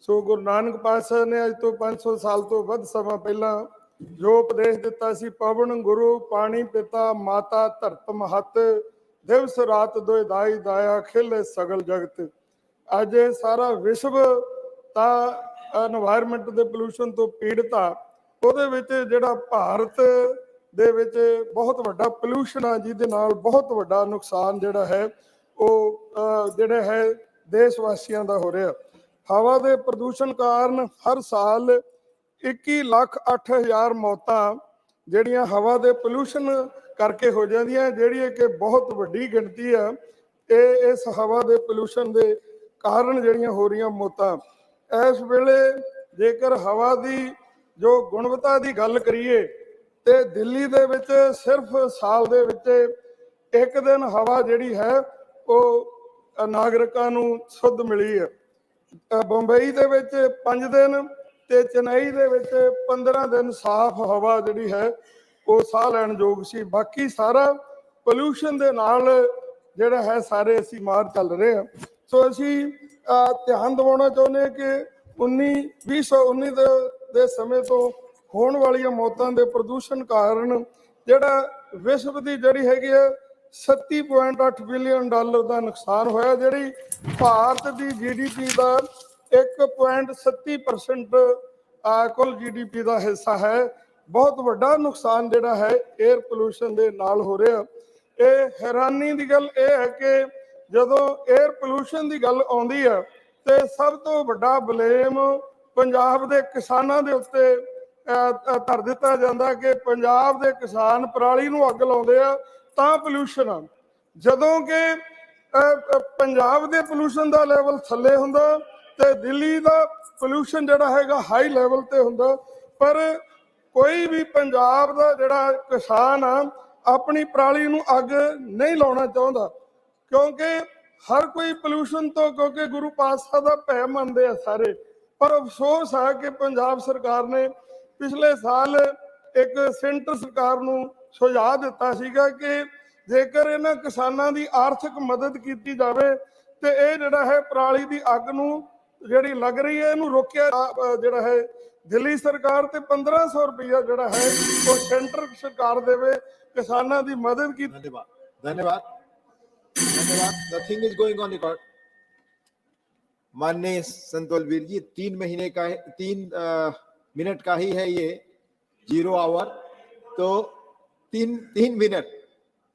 ਸੋ ਗੁਰੂ ਨਾਨਕ ਪਾਤਸ਼ਾਹ ਨੇ ਅੱਜ ਤੋਂ 500 ਸਾਲ ਤੋਂ ਵੱਧ ਸਮਾਂ ਪਹਿਲਾਂ ਜੋ ਉਪਦੇਸ਼ ਦਿੱਤਾ ਸੀ, ਪਵਨ ਗੁਰੂ ਪਾਣੀ ਪਿਤਾ ਮਾਤਾ ਧਰਤ ਮਹੱਤ, ਦਿਵਸ ਰਾਤ ਦੋਇ ਦਾਈ ਦਾਇਆ ਖਿਲੇ ਸਗਲ ਜਗਤ. ਅੱਜ ਸਾਰਾ ਵਿਸ਼ਵ ਤਾਂ এনवायरमेंट ਦੇ ਪੋਲੂਸ਼ਨ ਤੋਂ ਪੀੜਤ ਆ. ਉਹਦੇ ਵਿੱਚ ਜਿਹੜਾ ਭਾਰਤ ਦੇ ਵਿੱਚ ਬਹੁਤ ਵੱਡਾ ਪੋਲੂਸ਼ਨ ਆ, ਜਿਹਦੇ ਨਾਲ ਬਹੁਤ ਵੱਡਾ ਨੁਕਸਾਨ ਜਿਹੜਾ ਹੈ ਉਹ ਜਿਹੜਾ ਹੈ ਦੇਸ਼ ਵਾਸੀਆਂ ਦਾ ਹੋ ਰਿਹਾ. ਹਵਾ ਦੇ ਪ੍ਰਦੂਸ਼ਣ ਕਾਰਨ ਹਰ ਸਾਲ 21,08,000 ਮੌਤਾਂ ਜਿਹੜੀਆਂ ਹਵਾ ਦੇ ਪੋਲੂਸ਼ਨ ਕਰਕੇ ਹੋ ਜਾਂਦੀਆਂ, ਜਿਹੜੀ ਕਿ ਬਹੁਤ ਵੱਡੀ ਗਿਣਤੀ ਆ. ਇਹ ਇਸ ਹਵਾ ਦੇ ਪੋਲੂਸ਼ਨ ਦੇ ਕਾਰਨ ਜਿਹੜੀਆਂ ਹੋ ਰਹੀਆਂ ਮੌਤਾਂ. ਇਸ ਵੇਲੇ ਜੇਕਰ ਹਵਾ ਦੀ ਜੋ ਗੁਣਵੱਤਾ ਦੀ ਗੱਲ ਕਰੀਏ ਤੇ ਦਿੱਲੀ ਦੇ ਵਿੱਚ ਸਿਰਫ ਸਾਲ ਦੇ ਵਿੱਚ ਇੱਕ ਦਿਨ ਹਵਾ ਜਿਹੜੀ ਹੈ ਉਹ ਨਾਗਰਿਕਾਂ ਨੂੰ ਸ਼ੁੱਧ ਮਿਲੀ ਹੈ. ਬੰਬਈ ਦੇ ਵਿੱਚ 5 ਦਿਨ ਤੇ ਚੇਨਈ ਦੇ ਵਿੱਚ 15 ਦਿਨ ਸਾਫ਼ ਹਵਾ ਜਿਹੜੀ ਹੈ ਉਹ ਸਾਹ ਲੈਣ ਯੋਗ ਸੀ. ਬਾਕੀ ਸਾਰਾ ਪੋਲੂਸ਼ਨ ਦੇ ਨਾਲ ਜਿਹੜਾ ਹੈ ਸਾਰੇ ਅਸੀਂ ਮਾਰ ਚੱਲ ਰਹੇ ਹਾਂ. ਸੋ ਅਸੀਂ ਧਿਆਨ ਦਿਵਾਉਣਾ ਚਾਹੁੰਦੇ ਹਾਂ ਕਿ 2019 ਦੇ ਸਮੇਂ ਤੋਂ ਹੋਣ ਵਾਲੀਆਂ ਮੌਤਾਂ ਦੇ ਪ੍ਰਦੂਸ਼ਣ ਕਾਰਨ ਜਿਹੜਾ ਵਿਸ਼ਵ ਦੀ ਜਿਹੜੀ ਹੈਗੀ ਹੈ $37.8 ਬਿਲੀਅਨ ਦਾ ਨੁਕਸਾਨ ਹੋਇਆ, ਜਿਹੜੀ ਭਾਰਤ ਦੀ GDP ਦਾ 1.37% ਕੁੱਲ GDP ਦਾ ਹਿੱਸਾ ਹੈ. ਬਹੁਤ ਵੱਡਾ ਨੁਕਸਾਨ ਜਿਹੜਾ ਹੈ 에ਅਰ ਪੋਲੂਸ਼ਨ ਦੇ ਨਾਲ ਹੋ ਰਿਹਾ. ਇਹ ਹੈਰਾਨੀ ਦੀ ਗੱਲ ਇਹ ਹੈ ਕਿ ਜਦੋਂ 에ਅਰ ਪੋਲੂਸ਼ਨ ਦੀ ਗੱਲ ਆਉਂਦੀ ਹੈ ਤੇ ਸਭ ਤੋਂ ਵੱਡਾ ਬਲੇਮ ਪੰਜਾਬ ਦੇ ਕਿਸਾਨਾਂ ਦੇ ਉੱਤੇ ਧਰ ਦਿੱਤਾ ਜਾਂਦਾ ਕਿ ਪੰਜਾਬ ਦੇ ਕਿਸਾਨ ਪਰਾਲੀ ਨੂੰ ਅੱਗ ਲਾਉਂਦੇ ਆ ਤਾਂ ਪੋਲੂਸ਼ਨ ਆ, ਜਦੋਂ ਕਿ ਪੰਜਾਬ ਦੇ ਪੋਲੂਸ਼ਨ ਦਾ ਲੈਵਲ ਥੱਲੇ ਹੁੰਦਾ ਤੇ ਦਿੱਲੀ ਦਾ ਪੋਲੂਸ਼ਨ ਜਿਹੜਾ ਹੈਗਾ ਹਾਈ ਲੈਵਲ ਤੇ ਹੁੰਦਾ. ਪਰ ਕੋਈ ਵੀ ਪੰਜਾਬ ਦਾ ਜਿਹੜਾ ਕਿਸਾਨ ਆ ਆਪਣੀ ਪਰਾਲੀ ਨੂੰ ਅੱਗ ਨਹੀਂ ਲਾਉਣਾ ਚਾਹੁੰਦਾ, ਕਿਉਂਕਿ ਹਰ ਕੋਈ ਪੋਲੂਸ਼ਨ ਤੋਂ, ਕਿਉਂਕਿ ਗੁਰੂ ਪਾਤਸ਼ਾਹ ਦਾ ਭੈ ਮੰਨਦੇ ਆ ਸਾਰੇ. ਪਰ ਅਫਸੋਸ ਹੈ ਕਿ ਪੰਜਾਬ ਸਰਕਾਰ ਨੇ ਪਿਛਲੇ ਸਾਲ ਇੱਕ ਸੈਂਟਰ ਸਰਕਾਰ ਨੂੰ ਸੁਝਾਅ ਦਿੱਤਾ ਸੀਗਾ ਕਿ ਜੇਕਰ ਇਹਨਾਂ ਕਿਸਾਨਾਂ ਦੀ ਆਰਥਿਕ ਮਦਦ ਕੀਤੀ ਜਾਵੇ ਤੇ ਇਹ ਜਿਹੜਾ ਹੈ ਪਰਾਲੀ ਦੀ ਅੱਗ ਨੂੰ ਜਿਹੜੀ ਲੱਗ ਰਹੀ ਹੈ ਇਹਨੂੰ ਰੋਕਿਆ ਜਿਹੜਾ ਹੈ ਦਿੱਲੀ ਸਰਕਾਰ ਤੇ 1500 ਰੁਪਇਆ ਜਿਹੜਾ ਹੈ ਉਹ ਸੈਂਟਰ ਸਰਕਾਰ ਦੇਵੇ ਕਿਸਾਨਾਂ ਦੀ ਮਦਦ ਕੀਤੀ. धन्यवाद धन्यवाद धन्यवाद. The thing is going on record. माननीय संत बलवीर जी, 3 मिनट का ही है ये 0 आवर, तो 3 मिनट,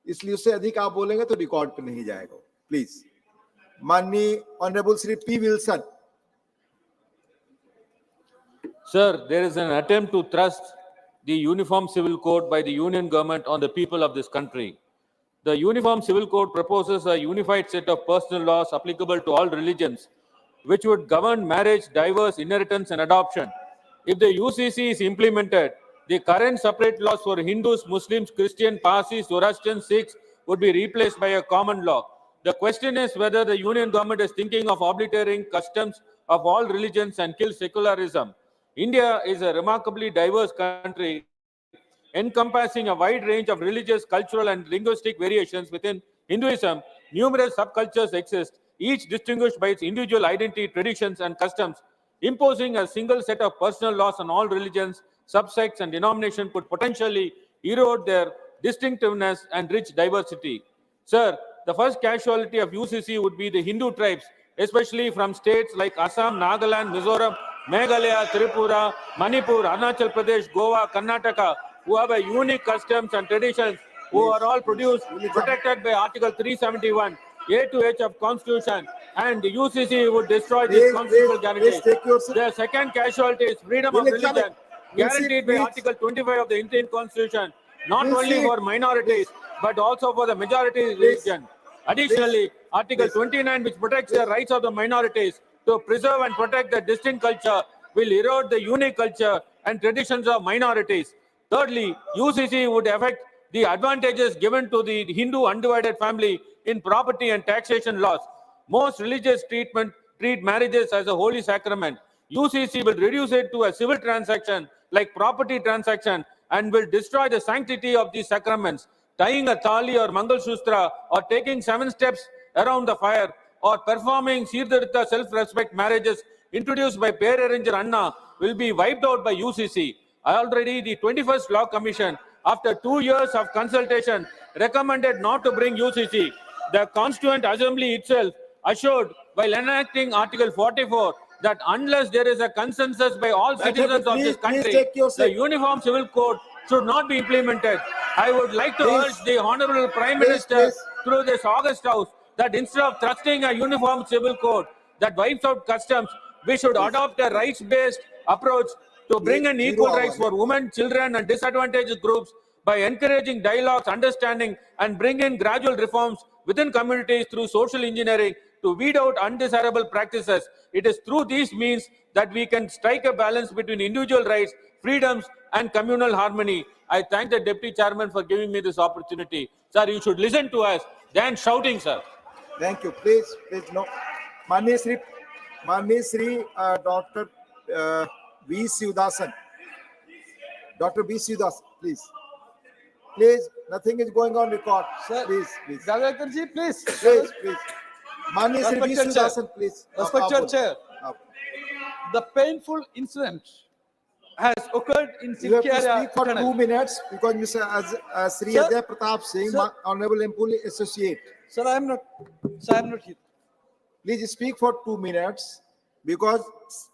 इसलिए उससे अधिक आप बोलेंगे तो रिकॉर्ड पे नहीं जाएगा। प्लीज, माननीय honourable Shri P Wilson. Sir, there is an attempt to thrust the Uniform Civil Code by the Union government on the people of this country. The Uniform Civil Code proposes a unified set of personal laws applicable to all religions, which would govern marriage, divorce, inheritance, and adoption. If the UCC is implemented, the current separate laws for Hindus, Muslims, Christian, Parsis, Zoroastrians, Sikhs would be replaced by a common law. The question is whether the Union government is thinking of obliterating customs of all religions and kill secularism. India is a remarkably diverse country encompassing a wide range of religious, cultural, and linguistic variations. Within Hinduism, numerous subcultures exist, each distinguished by its individual identity, traditions, and customs. Imposing a single set of personal laws on all religions, subsects, and denominations could potentially erode their distinctiveness and rich diversity. Sir, the first casualty of UCC would be the Hindu tribes, especially from states like Assam, Nagaland, Mizoram, Meghalaya, Tripura, Manipur, Arunachal Pradesh, Goa, Karnataka, who have a unique customs and traditions, who are all protected by Article 371, A to H of Constitution, and the UCC would destroy these constitutional guarantees. The second casualty is freedom of religion, guaranteed by Article 25 of the Indian Constitution, not only for minorities, but also for the majority religion. Additionally, Article 29, which protects the rights of the minorities to preserve and protect the distinct culture, will erode the unique culture and traditions of minorities. Thirdly, UCC would affect the advantages given to the Hindu undivided family in property and taxation laws. Most religious treat marriages as a holy sacrament. UCC will reduce it to a civil transaction like property transaction and will destroy the sanctity of these sacraments. Tying a thali or Mangal Shustra or taking 7 steps around the fire or performing Siddhartha self-respect marriages introduced by Pair Arranger Anna will be wiped out by UCC. Already the 21st Law Commission, after 2 years of consultation, recommended not to bring UCC. The Constituent Assembly itself assured while enacting Article 44 that unless there is a consensus by all citizens of this country, the Uniform Civil Code should not be implemented. I would like to urge the Honorable Prime Minister through this August House that instead of thrusting a Uniform Civil Code that wipes out customs, we should adopt a rights-based approach to bring in equal rights for women, children, and disadvantaged groups by encouraging dialogues, understanding, and bring in gradual reforms within communities through social engineering to weed out undesirable practices. It is through these means that we can strike a balance between individual rights, freedoms, and communal harmony. I thank the Deputy Chairman for giving me this opportunity. Sir, you should listen to us than shouting, sir. Thank you. Please, no. Mani Sri Dr. V. Sivadasan. Dr. V. Sivadasan, please. Please, nothing is going on record. Sir, please. Javadekar ji, please. Please. Mani Sri V. Sivadasan, please. Respected Chair. The painful incident has occurred in You have to Silkyara speak for tunnel. 2 minutes because Mr. Sri Sir, Ajay Pratap Singh, sir. Honorable Employee Associate. Sir, I am not here. Please speak for 2 minutes because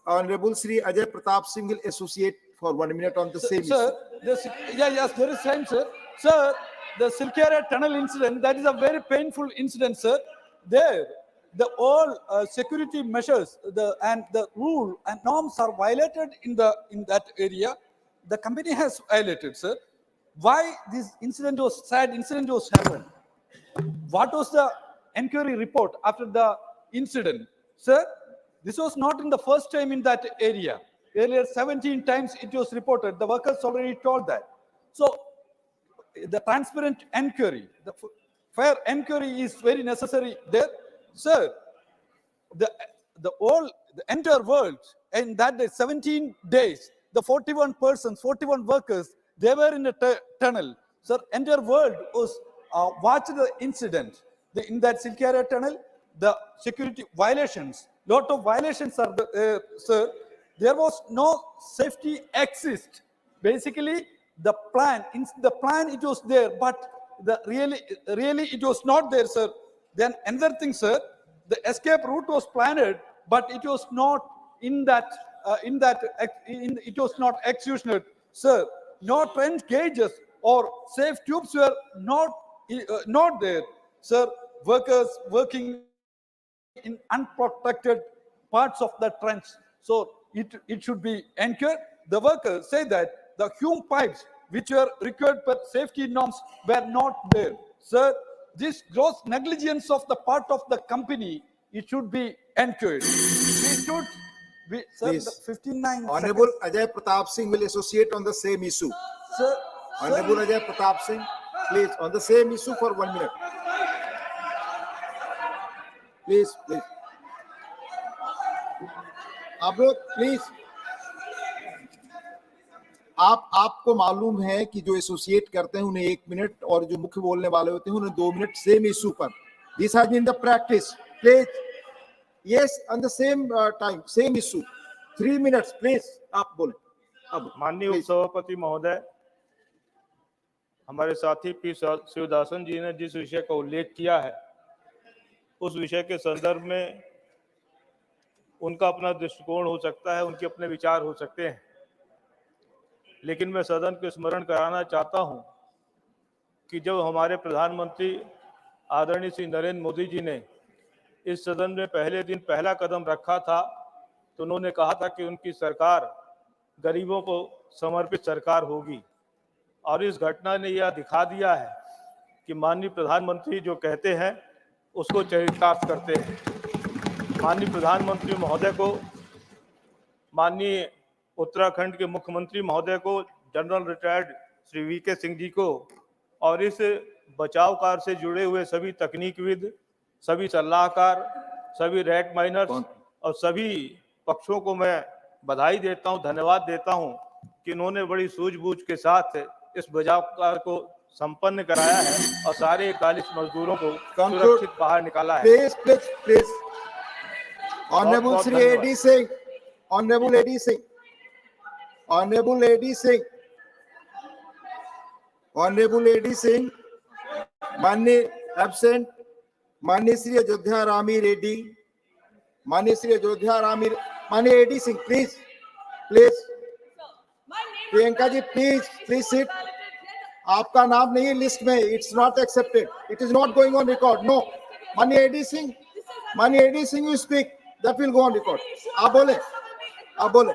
Honorable Sri Ajay Pratap Singh will associate for 1 minute on the same Sir, yes, there is time, sir. Sir, the Silkyara tunnel incident, that is a very painful incident, sir. There, the all security measures and the rule and norms are violated in that area. The company has violated, sir. Why this sad incident was happened? What was the inquiry report after the incident? Sir, this was not in the first time in that area. Earlier, 17 times it was reported. The workers already told that. So, the transparent inquiry, the fair inquiry is very necessary there. Sir, the entire world, in that day, 17 days, the 41 persons, 41 workers, they were in the tunnel. Sir, entire world was watched the incident. In that Silkyara tunnel, the security violations, lot of violations are sir. There was no safety exist. Basically, the plan it was there, but really it was not there, sir. Then another thing, sir, the escape route was planned, but it was not it was not executed, sir. no trench gauges or safe tubes were not there. Sir, workers working in unprotected parts of the trench. So it should be ensured. The workers say that the hume pipes which were required per safety norms were not there. Sir, this gross negligence of the part of the company, it should be ensured. Sir, Please. the 59 Honorable seconds. Ajay Pratap Singh will associate on the same issue. Sir, Honorable Ajay Pratap Singh, please, on the same issue for 1 minute. Please, please. आप लोग please, आपको मालूम है कि जो associate करते हैं उन्हें 1 मिनट और जो मुख्य बोलने वाले होते हैं उन्हें 2 मिनट सेम इशू पर. This has been the practice. Please, yes, on the same time, same issue, 3 minutes please. आप बोले. अब माननीय उपसभापति महोदय, हमारे साथी पी शिवदासन जी ने जिस विषय का उल्लेख किया है उस विषय के संदर्भ में उनका अपना दृष्टिकोण हो सकता है, उनके अपने विचार हो सकते हैं, लेकिन मैं सदन को स्मरण कराना चाहता हूं कि जब हमारे प्रधानमंत्री आदरणीय श्री नरेंद्र मोदी जी ने इस सदन में पहले दिन पहला कदम रखा था तो उन्होंने कहा था कि उनकी सरकार गरीबों को समर्पित सरकार होगी, और इस घटना ने यह दिखा दिया है कि माननीय प्रधानमंत्री जो कहते हैं उसको चरितार्थ करते हैं. माननीय प्रधानमंत्री महोदय को, माननीय उत्तराखंड के मुख्यमंत्री महोदय को, general retired Shri V K Singh ji को और इस बचाव कार्य से जुड़े हुए सभी तकनीकविद, सभी सलाहकार, सभी रैट माइनर्स और सभी पक्षों को मैं बधाई देता हूं, धन्यवाद देता हूं कि इन्होंने बड़ी सूझबूझ के साथ इस बचाव कार्य को संपन्न कराया है और सारे 41 मजदूरों को सुरक्षित बाहर निकाला है. Please please please. Honourable Shri A D Singh, honourable A D Singh, honourable A D Singh, honourable A D Singh, माननीय एब्सेंट, माननीय श्री अयोध्या रामी रेड्डी, माननीय श्री अयोध्या रामी, माननीय A D Singh, please please. Priyanka ji please please sit. आपका नाम नहीं है लिस्ट में. It's not accepted. It is not going on record. No. माननीय एडी सिंह, माननीय A D Singh, you speak, that will go on record. आप बोले, आप बोले,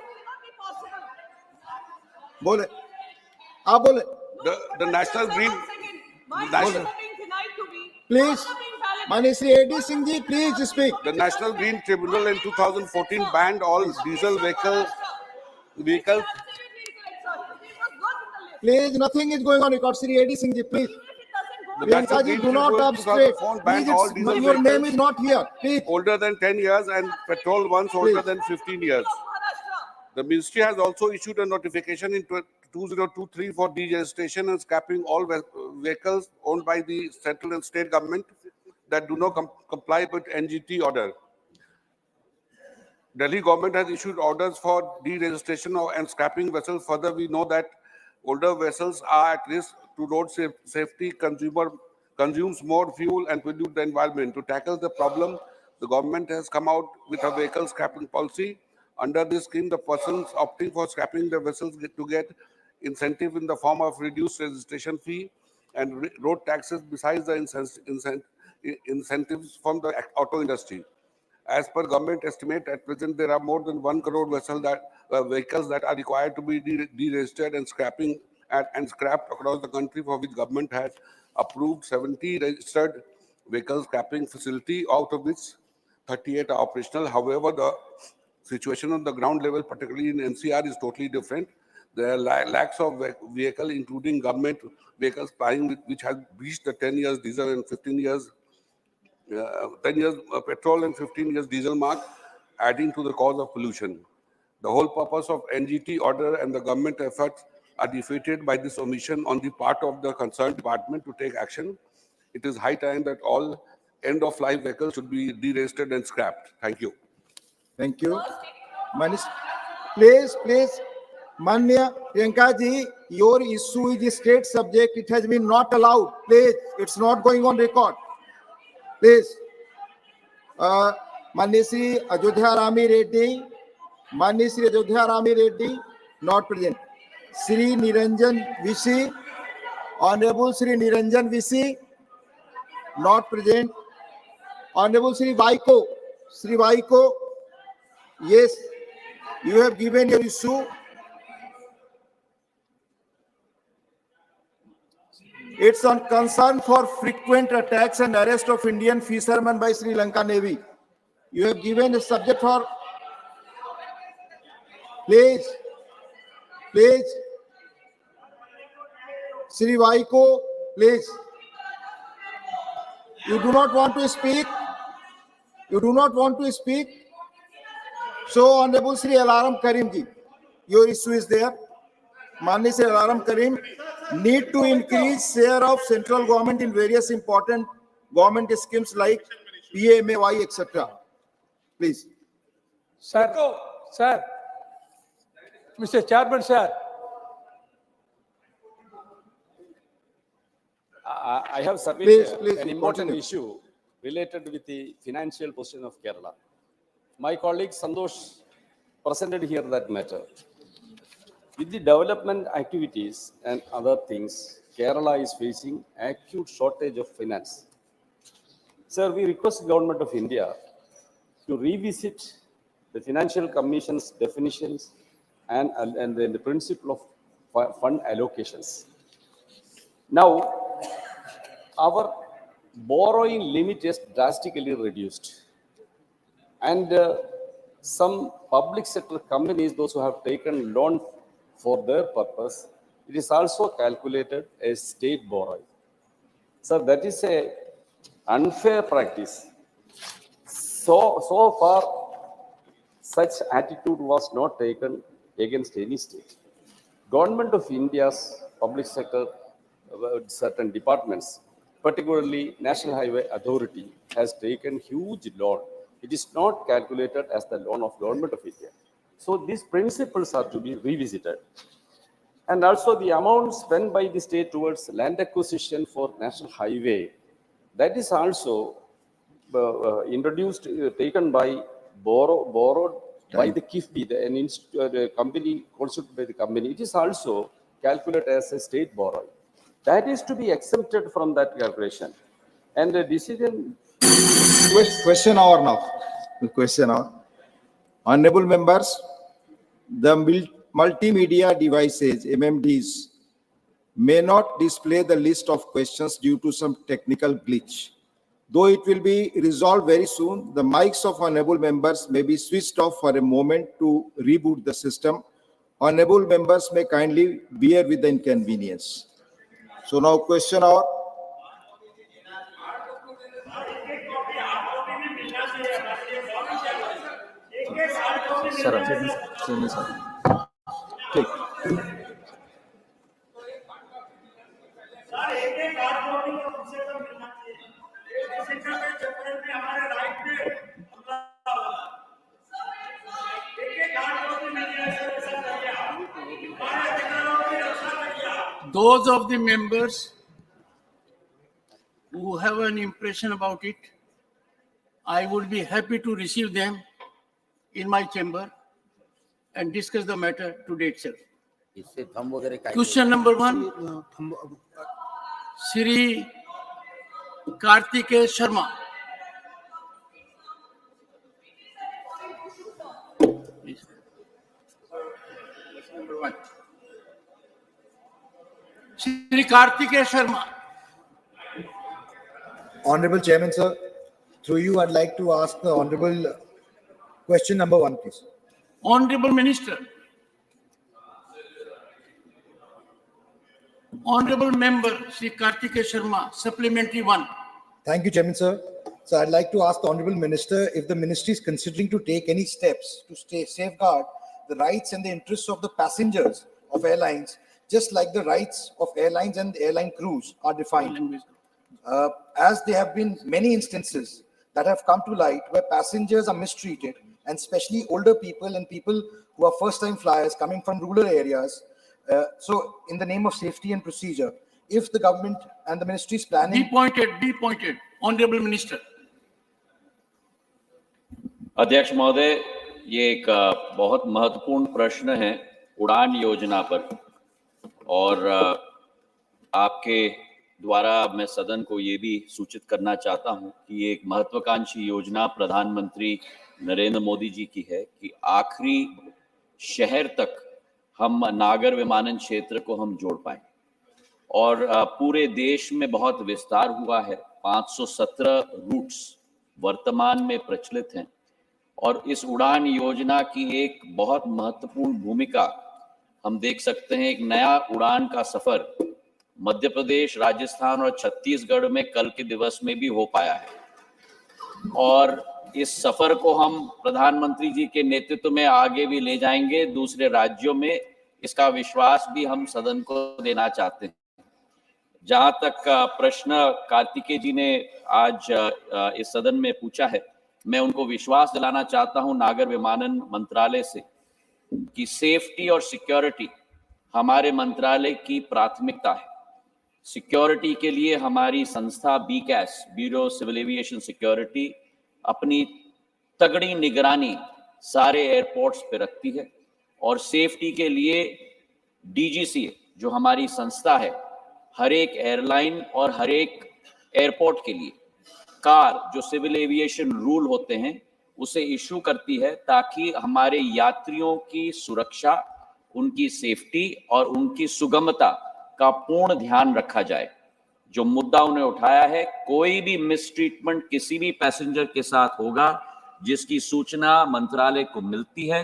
बोले, आप बोले. The National Green, प्लीज, माननीय Shri A D Singh ji, please speak. the National Green Tribunal in 2014 banned all diesel vehicles. Please, nothing is going on record. Shri A.D. Singh ji, please. The Priyanka National ji, Green do not Tribunal obstruct. 2004 banned Please, all diesel your name vehicles is not here. Please. older than 10 years and petrol ones older than 15 years. The ministry has also issued a notification in 2023 for deregistration and scrapping all vehicles owned by the central and state government that do not comply with NGT order. Delhi government has issued orders for deregistration and scrapping vessels. Further, we know that older vessels are at risk to road safety, consumes more fuel and pollute the environment. To tackle the problem, the government has come out with a vehicle scrapping policy. Under this scheme, the persons opting for scrapping the vessels get incentive in the form of reduced registration fee and road taxes besides the incentives from the auto industry. As per government estimate, at present there are more than 1 crore vehicles that are required to be deregistered and scrapped across the country, for which government has approved 70 registered vehicle scrapping facility, out of which 38 are operational. However, the situation on the ground level, particularly in NCR, is totally different. There are lakhs of vehicles, including government vehicles plying, which has reached the 10 years diesel and 15 years 10 years petrol and 15 years diesel mark, adding to the cause of pollution. The whole purpose of NGT order and the government efforts are defeated by this omission on the part of the concerned department to take action. It is high time that all end-of-life vehicles should be deregistered and scrapped. Thank you. Thank you. Please, please. Manya Priyanka ji, your issue is a state subject. It has been not allowed. Please, it's not going on record. Please. Manya Shri Ajodhya Rami Reddy, Manya Shri Ajodhya Rami Reddy, not present. Sri Niranjan Visi, Honorable Sri Niranjan Visi, not present. Honorable Sri Vaiko, yes, you have given your issue. It's on concern for frequent attacks and arrest of Indian fishermen by Sri Lanka Navy. You have given a subject for, please, Sri Vaiko, please. You do not want to speak? You do not want to speak? So, Honorable Sri Alaram Karim ji, your issue is there. Mani Sri Alaram Karim, need to increase share of central government in various important government schemes like PMAY, etc. Please. Sir, Mr. Chairman, sir. I have submitted Please, an important continue. issue related with the financial position of Kerala. My colleague Sandosh presented here that matter. With the development activities and other things, Kerala is facing acute shortage of finance. Sir, we request the Government of India to revisit the Financial Commission's definitions and the principle of fund allocations. Now, our borrowing limit is drastically reduced. And some public sector companies, those who have taken loan for their purpose, it is also calculated as state borrowing. So that is a unfair practice. So far, such attitude was not taken against any state. Government of India's public sector, certain departments, particularly National Highway Authority, has taken huge loan. It is not calculated as the loan of Government of India. So these principles are to be revisited. And also the amount spent by the state towards land acquisition for National Highway, that is also introduced, taken by, borrowed by the KIFBI, the company constituted by the company. It is also calculated as a state borrowing. That is to be exempted from that calculation. And the decision... Question hour now. Question hour. Honorable members, the multimedia devices, MMDs, may not display the list of questions due to some technical glitch. Though it will be resolved very soon, the mics of honorable members may be switched off for a moment to reboot the system. Honorable members may kindly bear with the inconvenience. So now question hour. Those of the members who have an impression about it, I would be happy to receive them in my chamber and discuss the matter today itself. Question number 1, Shri Kartikeya Sharma. Number 1. Shri Kartikeya Sharma. Honorable Chairman, sir, through you, I'd like to ask the Honorable question number 1, please. Honorable Minister. Honorable Member, Shri Kartikeya Sharma, Supplementary 1. Thank you, Chairman, sir. So I'd like to ask the Honorable Minister if the Ministry is considering to take any steps to safeguard the rights and the interests of the passengers of airlines, just like the rights of airlines and airline crews are defined. As there have been many instances that have come to light where passengers are mistreated, and especially older people and people who are first-time flyers coming from rural areas. So in the name of safety and procedure, if the government and the ministry is planning... Be pointed. Honorable Minister. अध्यक्ष महोदय, ये एक बहुत महत्वपूर्ण प्रश्न है उड़ान योजना पर। और आपके द्वारा मैं सदन को ये भी सूचित करना चाहता हूं कि ये एक महत्वाकांक्षी योजना प्रधानमंत्री नरेंद्र मोदी जी की है कि आखिरी शहर तक हम नागर विमानन क्षेत्र को हम जोड़ पाए और पूरे देश में बहुत विस्तार हुआ है। 517 रूट्स वर्तमान में प्रचलित हैं और इस उड़ान योजना की एक बहुत महत्वपूर्ण भूमिका हम देख सकते हैं। एक नया उड़ान का सफर मध्य प्रदेश, राजस्थान और छत्तीसगढ़ में कल के दिवस में भी हो पाया है और इस सफर को हम प्रधानमंत्री जी के नेतृत्व में आगे भी ले जाएंगे। दूसरे राज्यों में इसका विश्वास भी हम सदन को देना चाहते हैं। जहां तक प्रश्न कार्तिकेय जी ने आज इस सदन में पूछा है, मैं उनको विश्वास दिलाना चाहता हूं नागर विमानन मंत्रालय से कि सेफ्टी और सिक्योरिटी हमारे मंत्रालय की प्राथमिकता है। सिक्योरिटी के लिए हमारी संस्था बीकैस, ब्यूरो सिविल एविएशन सिक्योरिटी, अपनी तगड़ी निगरानी सारे एयरपोर्ट्स पे रखती है और सेफ्टी के लिए डीजीसीए जो हमारी संस्था है, हर एक एयरलाइन और हर एक एयरपोर्ट के लिए कार जो सिविल एविएशन रूल होते हैं उसे इशू करती है ताकि हमारे यात्रियों की सुरक्षा, उनकी सेफ्टी और उनकी सुगमता का पूर्ण ध्यान रखा जाए। जो मुद्दा उन्हें उठाया है, कोई भी मिसट्रीटमेंट किसी भी पैसेंजर के साथ होगा जिसकी सूचना मंत्रालय को मिलती है,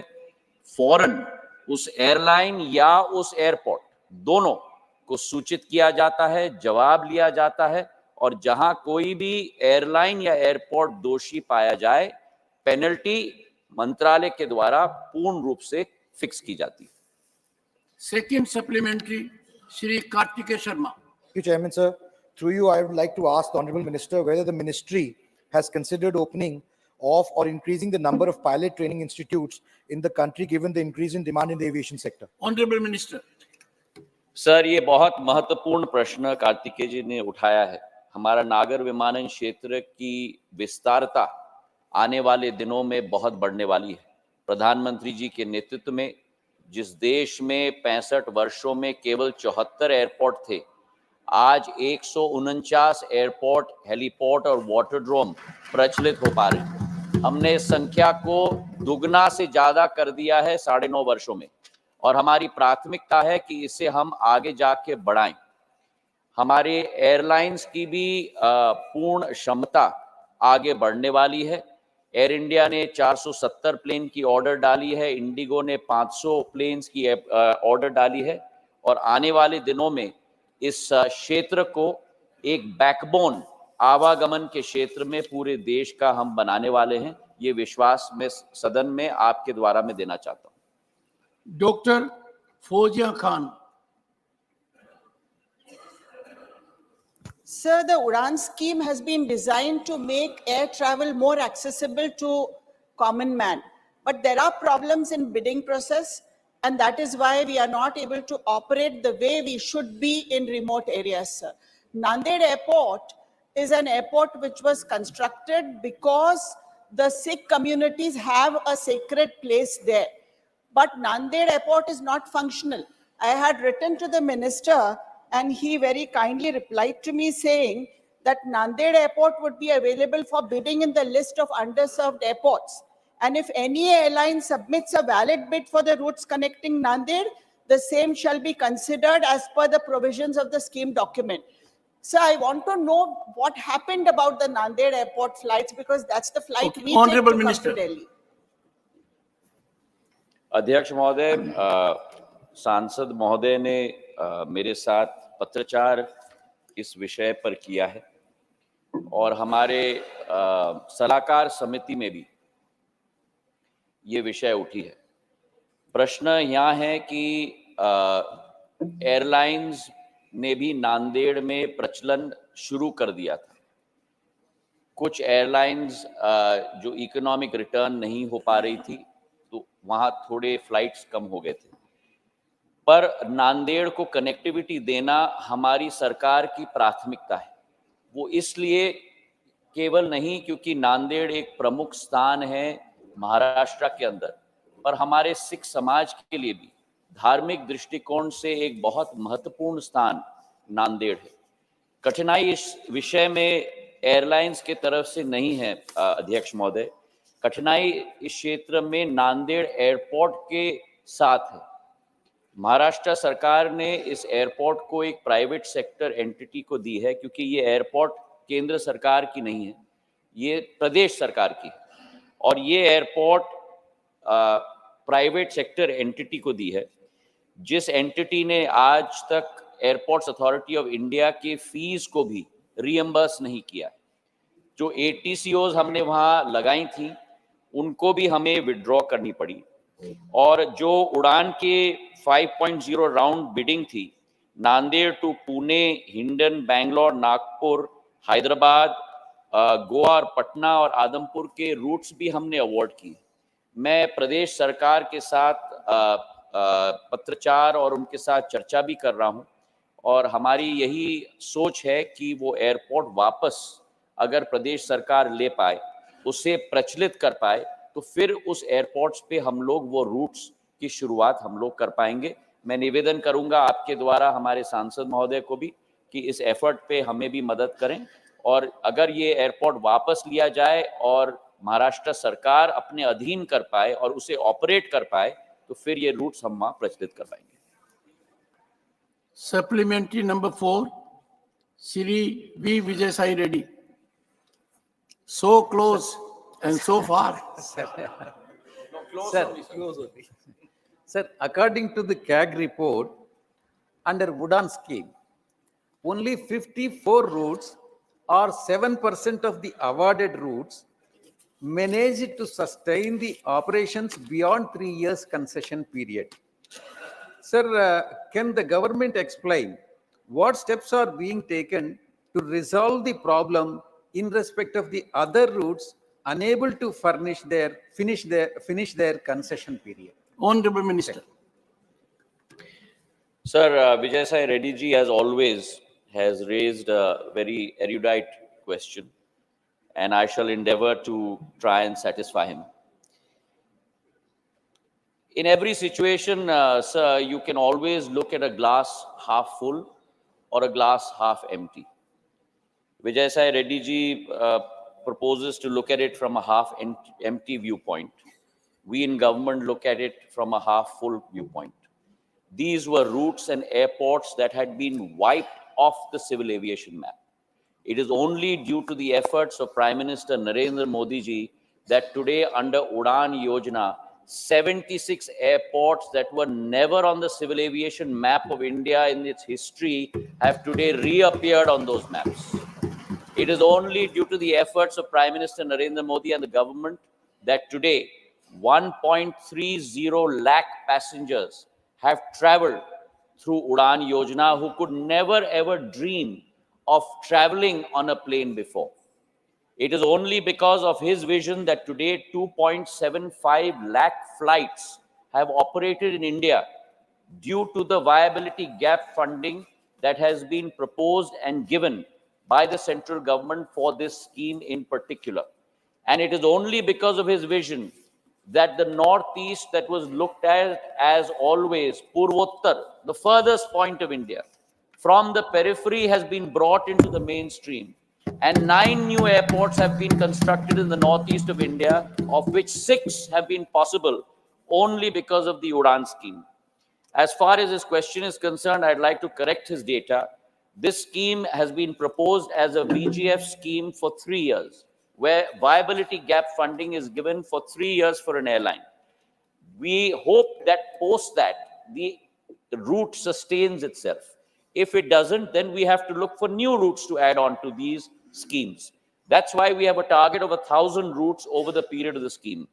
फौरन उस एयरलाइन या उस एयरपोर्ट दोनों को सूचित किया जाता है, जवाब लिया जाता है और जहां कोई भी एयरलाइन या एयरपोर्ट दोषी पाया जाए, पेनल्टी मंत्रालय के द्वारा पूर्ण रूप से फिक्स की जाती है। Second supplementary, Shri Kartikeya Sharma. Thank you, Chairman, sir. Through you, I would like to ask the Honorable Minister whether the ministry has considered opening of or increasing the number of pilot training institutes in the country given the increase in demand in the aviation sector. Honorable Minister. Sir, ये बहुत महत्वपूर्ण प्रश्न कार्तिकेय जी ने उठाया है। हमारा नागर विमानन क्षेत्र की विस्तारता आने वाले दिनों में बहुत बढ़ने वाली है। प्रधानमंत्री जी के नेतृत्व में जिस देश में 65 वर्षों में केवल 74 एयरपोर्ट थे, आज 149 एयरपोर्ट, हेलीपोर्ट और वाटरड्रोम प्रचलित हो पा रहे हैं। हमने इस संख्या को दुगना से ज्यादा कर दिया है 9.5 वर्षों में और हमारी प्राथमिकता है कि इसे हम आगे जाके बढ़ाएं। हमारे एयरलाइंस की भी पूर्ण क्षमता आगे बढ़ने वाली है। एयर इंडिया ने 470 प्लेन की ऑर्डर डाली है, इंडिगो ने 500 प्लेन्स की ऑर्डर डाली है और आने वाले दिनों में इस क्षेत्र को एक बैकबोन आवागमन के क्षेत्र में पूरे देश का हम बनाने वाले हैं। ये विश्वास मैं सदन में आपके द्वारा मैं देना चाहता हूं। Doctor Fauzia Khan. Sir, the Udan scheme has been designed to make air travel more accessible to common man. But there are problems in bidding process, and that is why we are not able to operate the way we should be in remote areas, sir. Nanded Airport is an airport which was constructed because the Sikh communities have a sacred place there. But Nanded Airport is not functional. I had written to the minister and he very kindly replied to me saying that Nanded Airport would be available for bidding in the list of underserved airports. And if any airline submits a valid bid for the routes connecting Nanded, the same shall be considered as per the provisions of the scheme document. So I want to know what happened about the Nanded Airport flights, because that's the flight we take to come to Delhi. अध्यक्ष महोदय, सांसद महोदय ने मेरे साथ पत्रचार इस विषय पर किया है और हमारे सलाहकार समिति में भी ये विषय उठी है। प्रश्न यहाँ है कि एयरलाइंस ने भी नांदेड़ में प्रचलन शुरू कर दिया था। कुछ एयरलाइंस जो इकोनॉमिक रिटर्न नहीं हो पा रही थी तो वहाँ थोड़े फ्लाइट्स कम हो गए थे, पर नांदेड़ को कनेक्टिविटी देना हमारी सरकार की प्राथमिकता है। वो इसलिए केवल नहीं क्योंकि नांदेड़ एक प्रमुख स्थान है महाराष्ट्र के अंदर, पर हमारे सिख समाज के लिए भी धार्मिक दृष्टिकोण से एक बहुत महत्वपूर्ण स्थान नांदेड़ है। कठिनाई इस विषय में एयरलाइंस के तरफ से नहीं है अध्यक्ष महोदय, कठिनाई इस क्षेत्र में नांदेड़ एयरपोर्ट के साथ है। महाराष्ट्र सरकार ने इस एयरपोर्ट को एक प्राइवेट सेक्टर एंटिटी को दी है, क्योंकि ये एयरपोर्ट केंद्र सरकार की नहीं है, ये प्रदेश सरकार की है और ये एयरपोर्ट प्राइवेट सेक्टर एंटिटी को दी है, जिस एंटिटी ने आज तक एयरपोर्ट्स अथॉरिटी ऑफ इंडिया के फीस को भी रीएम्बर्स नहीं किया। जो ATCOs हमने वहां लगाई थी उनको भी हमें विड्रॉ करनी पड़ी और जो उड़ान के 5.0 राउंड बिडिंग थी, नांदेड़ टू पुणे, हिंडन, बैंगलोर, नागपुर, हैदराबाद, गोवा और पटना और आदमपुर के रूट्स भी हमने अवार्ड किए। मैं प्रदेश सरकार के साथ पत्रचार और उनके साथ चर्चा भी कर रहा हूं और हमारी यही सोच है कि वो एयरपोर्ट वापस अगर प्रदेश सरकार ले पाए, उसे प्रचलित कर पाए, तो फिर उस एयरपोर्ट्स पे हम लोग वो रूट्स की शुरुआत हम लोग कर पाएंगे। मैं निवेदन करूंगा आपके द्वारा हमारे सांसद महोदय को भी कि इस एफर्ट पे हमें भी मदद करें और अगर ये एयरपोर्ट वापस लिया जाए और महाराष्ट्र सरकार अपने अधीन कर पाए और उसे ऑपरेट कर पाए, तो फिर ये रूट्स हम वहां प्रचलित कर पाएंगे। Supplementary number 4, Shri V. Vijay Sai Reddy. So close and so far. Sir, according to the CAG report, under Udan scheme, only 54 routes or 7% of the awarded routes managed to sustain the operations beyond 3 years concession period. Sir, can the government explain what steps are being taken to resolve the problem in respect of the other routes unable to finish their concession period? Honorable Minister. Sir, Vijay Sai Reddy ji, as always, has raised a very erudite question, and I shall endeavor to try and satisfy him. In every situation, sir, you can always look at a glass half full or a glass half empty. Vijay Sai Reddy ji proposes to look at it from a half empty viewpoint. We in government look at it from a half full viewpoint. These were routes and airports that had been wiped off the civil aviation map. It is only due to the efforts of Prime Minister Narendra Modi ji that today under Udan Yojana, 76 airports that were never on the civil aviation map of India in its history have today reappeared on those maps. It is only due to the efforts of Prime Minister Narendra Modi and the government that today 1.30 lakh passengers have traveled through Udan Yojana who could never ever dream of traveling on a plane before. It is only because of his vision that today 2.75 lakh flights have operated in India due to the viability gap funding that has been proposed and given by the central government for this scheme in particular. And it is only because of his vision that the Northeast, that was looked at as always Purvottar, the furthest point of India, from the periphery has been brought into the mainstream. And 9 new airports have been constructed in the Northeast of India, of which 6 have been possible only because of the Udan scheme. As far as his question is concerned, I'd like to correct his data. This scheme has been proposed as a VGF scheme for 3 years, where viability gap funding is given for 3 years for an airline. We hope that post that, the route sustains itself. If it doesn't, then we have to look for new routes to add on to these schemes. That's why we have a target of 1,000 routes over the period of the scheme.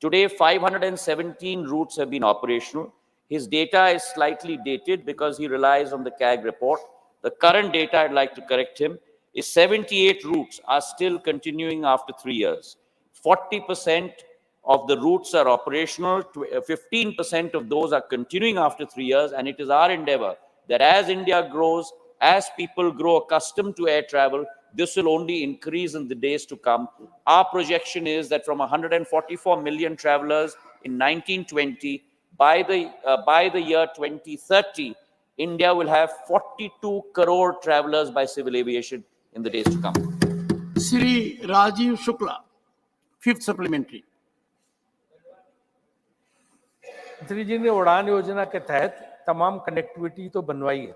Today, 517 routes have been operational. His data is slightly dated because he relies on the CAG report. The current data, I'd like to correct him, is 78 routes are still continuing after 3 years. 40% of the routes are operational, 15% of those are continuing after 3 years, and it is our endeavor that as India grows, as people grow accustomed to air travel, this will only increase in the days to come. Our projection is that from 144 million travelers in 1920, by the year 2030, India will have 42 crore travelers by civil aviation in the days to come. Sri Rajiv Shukla, fifth supplementary. मंत्री जी ने उड़ान योजना के तहत तमाम connectivity तो बनवाई है,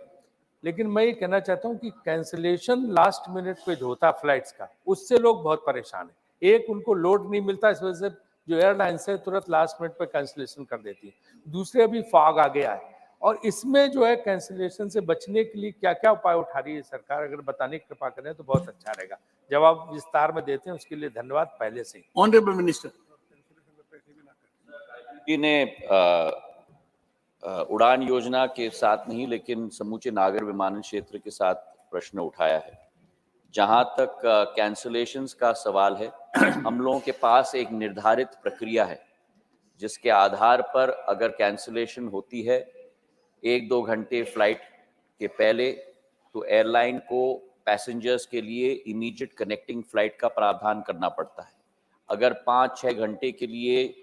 लेकिन मैं ये कहना चाहता हूँ कि कैंसिलेशन लास्ट मिनट पे जो होता है फ्लाइट्स का, उससे लोग बहुत परेशान हैं। एक, उनको लोड नहीं मिलता, इस वजह से जो एयरलाइंस है तुरंत लास्ट मिनट पे कैंसिलेशन कर देती है। दूसरे, अभी फॉग आ गया है, और इसमें जो है कैंसिलेशन से बचने के लिए क्या क्या उपाय उठा रही है सरकार, अगर बताने की कृपा करें तो बहुत अच्छा रहेगा। जवाब विस्तार में देते हैं, उसके लिए धन्यवाद पहले से ही। ऑनरेबल मिनिस्टर जी ने उड़ान योजना के साथ नहीं, लेकिन समूचे नागर विमानन क्षेत्र के साथ प्रश्न उठाया है। जहां तक कैंसलेशंस का सवाल है, हम लोगों के पास एक निर्धारित प्रक्रिया है जिसके आधार पर अगर कैंसलेशन होती है 1-2 घंटे फ्लाइट के पहले, तो एयरलाइन को पैसेंजर्स के लिए इमीडिएट कनेक्टिंग फ्लाइट का प्रावधान करना पड़ता है। अगर 5-6 घंटे के लिए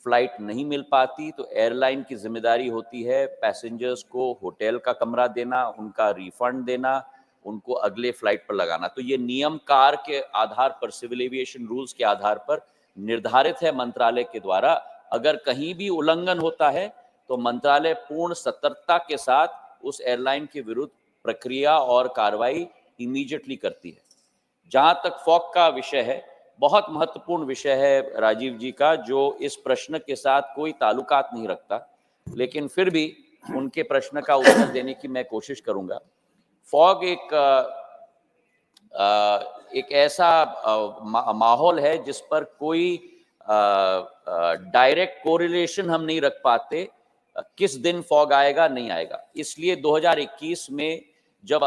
फ्लाइट नहीं मिल पाती तो एयरलाइन की जिम्मेदारी होती है पैसेंजर्स को होटल का कमरा देना, उनका रिफंड देना, उनको अगले फ्लाइट पर लगाना। तो ये नियम कार के आधार पर, सिविल एविएशन रूल्स के आधार पर निर्धारित है मंत्रालय के द्वारा। अगर कहीं भी उल्लंघन होता है तो मंत्रालय पूर्ण सतर्कता के साथ उस एयरलाइन के विरुद्ध प्रक्रिया और कार्रवाई इमीडिएटली करती है। जहां तक फॉग का विषय है, बहुत महत्वपूर्ण विषय है राजीव जी का, जो इस प्रश्न के साथ कोई ताल्लुकात नहीं रखता, लेकिन फिर भी उनके प्रश्न का उत्तर देने की मैं कोशिश करूंगा। फॉग एक ऐसा माहौल है जिस पर कोई डायरेक्ट कोरिलेशन हम नहीं रख पाते किस दिन फॉग आएगा नहीं आएगा। इसलिए 2021 में जब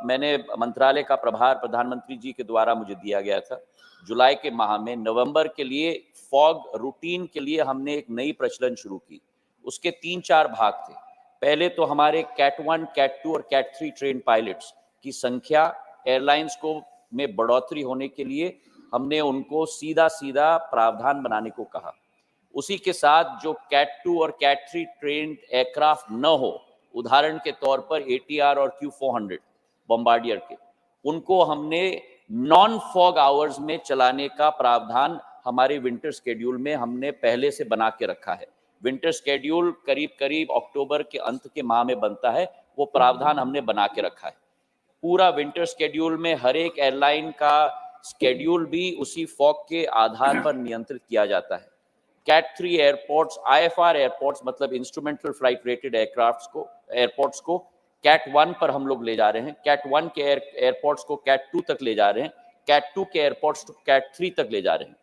मैंने मंत्रालय का प्रभार प्रधानमंत्री जी के द्वारा मुझे दिया गया था, जुलाई के माह में नवंबर के लिए फॉग रूटीन के लिए हमने एक नई प्रचलन शुरू की। उसके 3-4 भाग थे। पहले तो हमारे कैट 1, कैट 2 और कैट 3 ट्रेन पायलट्स की संख्या एयरलाइंस को में बढ़ोतरी होने के लिए हमने उनको सीधा सीधा प्रावधान बनाने को कहा। उसी के साथ जो कैट 2 और कैट 3 ट्रेन एयरक्राफ्ट न हो, उदाहरण के तौर पर ATR और Q400 बॉम्बार्डियर के, उनको हमने नॉन फॉग आवर्स में चलाने का प्रावधान हमारे विंटर स्केड्यूल में हमने पहले से बना के रखा है। विंटर स्केड्यूल करीब करीब अक्टूबर के अंत के माह में बनता है, वो प्रावधान हमने बना के रखा है। पूरा विंटर स्केड्यूल में हर एक एयरलाइन का स्केड्यूल भी उसी फॉग के आधार पर नियंत्रित किया जाता है। कैट 3 एयरपोर्ट्स, IFR एयरपोर्ट्स मतलब इंस्ट्रूमेंटल फ्लाइट रेटेड एयरपोर्ट्स को कैट 1 पर हम लोग ले जा रहे हैं, कैट 1 के एयरपोर्ट्स को कैट 2 तक ले जा रहे हैं, कैट 2 के एयरपोर्ट्स को कैट 3 तक ले जा रहे हैं।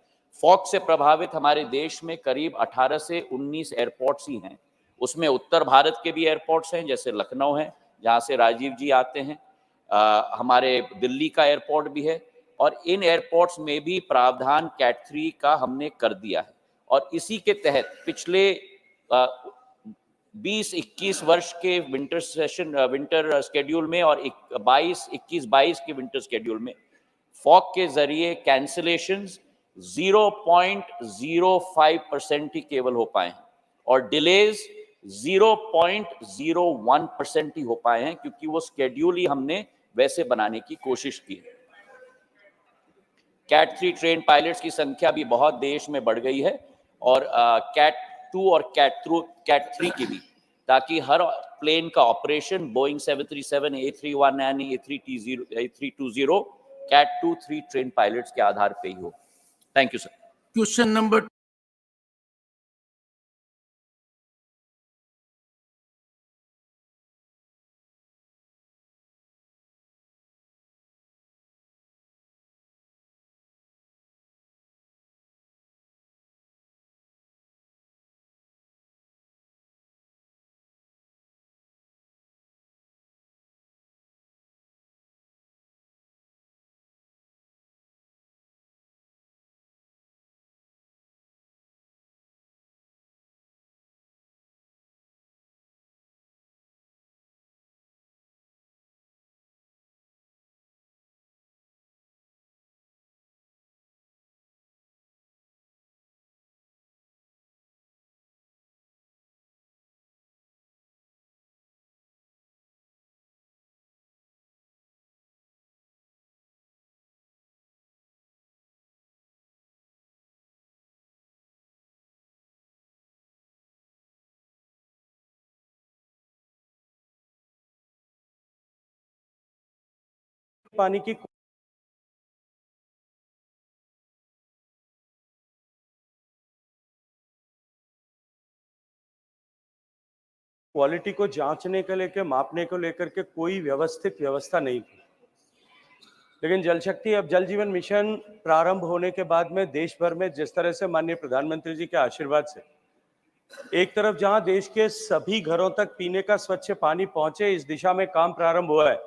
फॉग से प्रभावित हमारे देश में करीब 18 से 19 एयरपोर्ट्स ही हैं। उसमें उत्तर भारत के भी एयरपोर्ट्स हैं, जैसे लखनऊ है जहाँ से राजीव जी आते हैं, हमारे दिल्ली का एयरपोर्ट भी है, और इन एयरपोर्ट्स में भी प्रावधान कैट 3 का हमने कर दिया है। और इसी के तहत पिछले 20-21 वर्ष के विंटर स्केड्यूल में और 21-22 के विंटर स्केड्यूल में फॉग के जरिए कैंसिलेशंस 0.05% ही केवल हो पाए हैं और डिलेज 0.01% ही हो पाए हैं, क्योंकि वो स्केड्यूल ही हमने वैसे बनाने की कोशिश की है। कैट 3 ट्रेन पायलट्स की संख्या भी बहुत देश में बढ़ गई है, और कैट 2 और कैट 3 की भी, ताकि हर प्लेन का operation Boeing 737, A319, A320 cat 2-3 train pilots के आधार पे ही हो। Thank you sir. Question number पानी की क्वालिटी को जांचने के लेकर मापने को लेकर के कोई व्यवस्थित व्यवस्था नहीं थी। लेकिन जल शक्ति अब जल जीवन मिशन प्रारंभ होने के बाद में देश भर में जिस तरह से माननीय प्रधानमंत्री जी के आशीर्वाद से एक तरफ जहां देश के सभी घरों तक पीने का स्वच्छ पानी पहुंचे, इस दिशा में काम प्रारंभ हुआ है।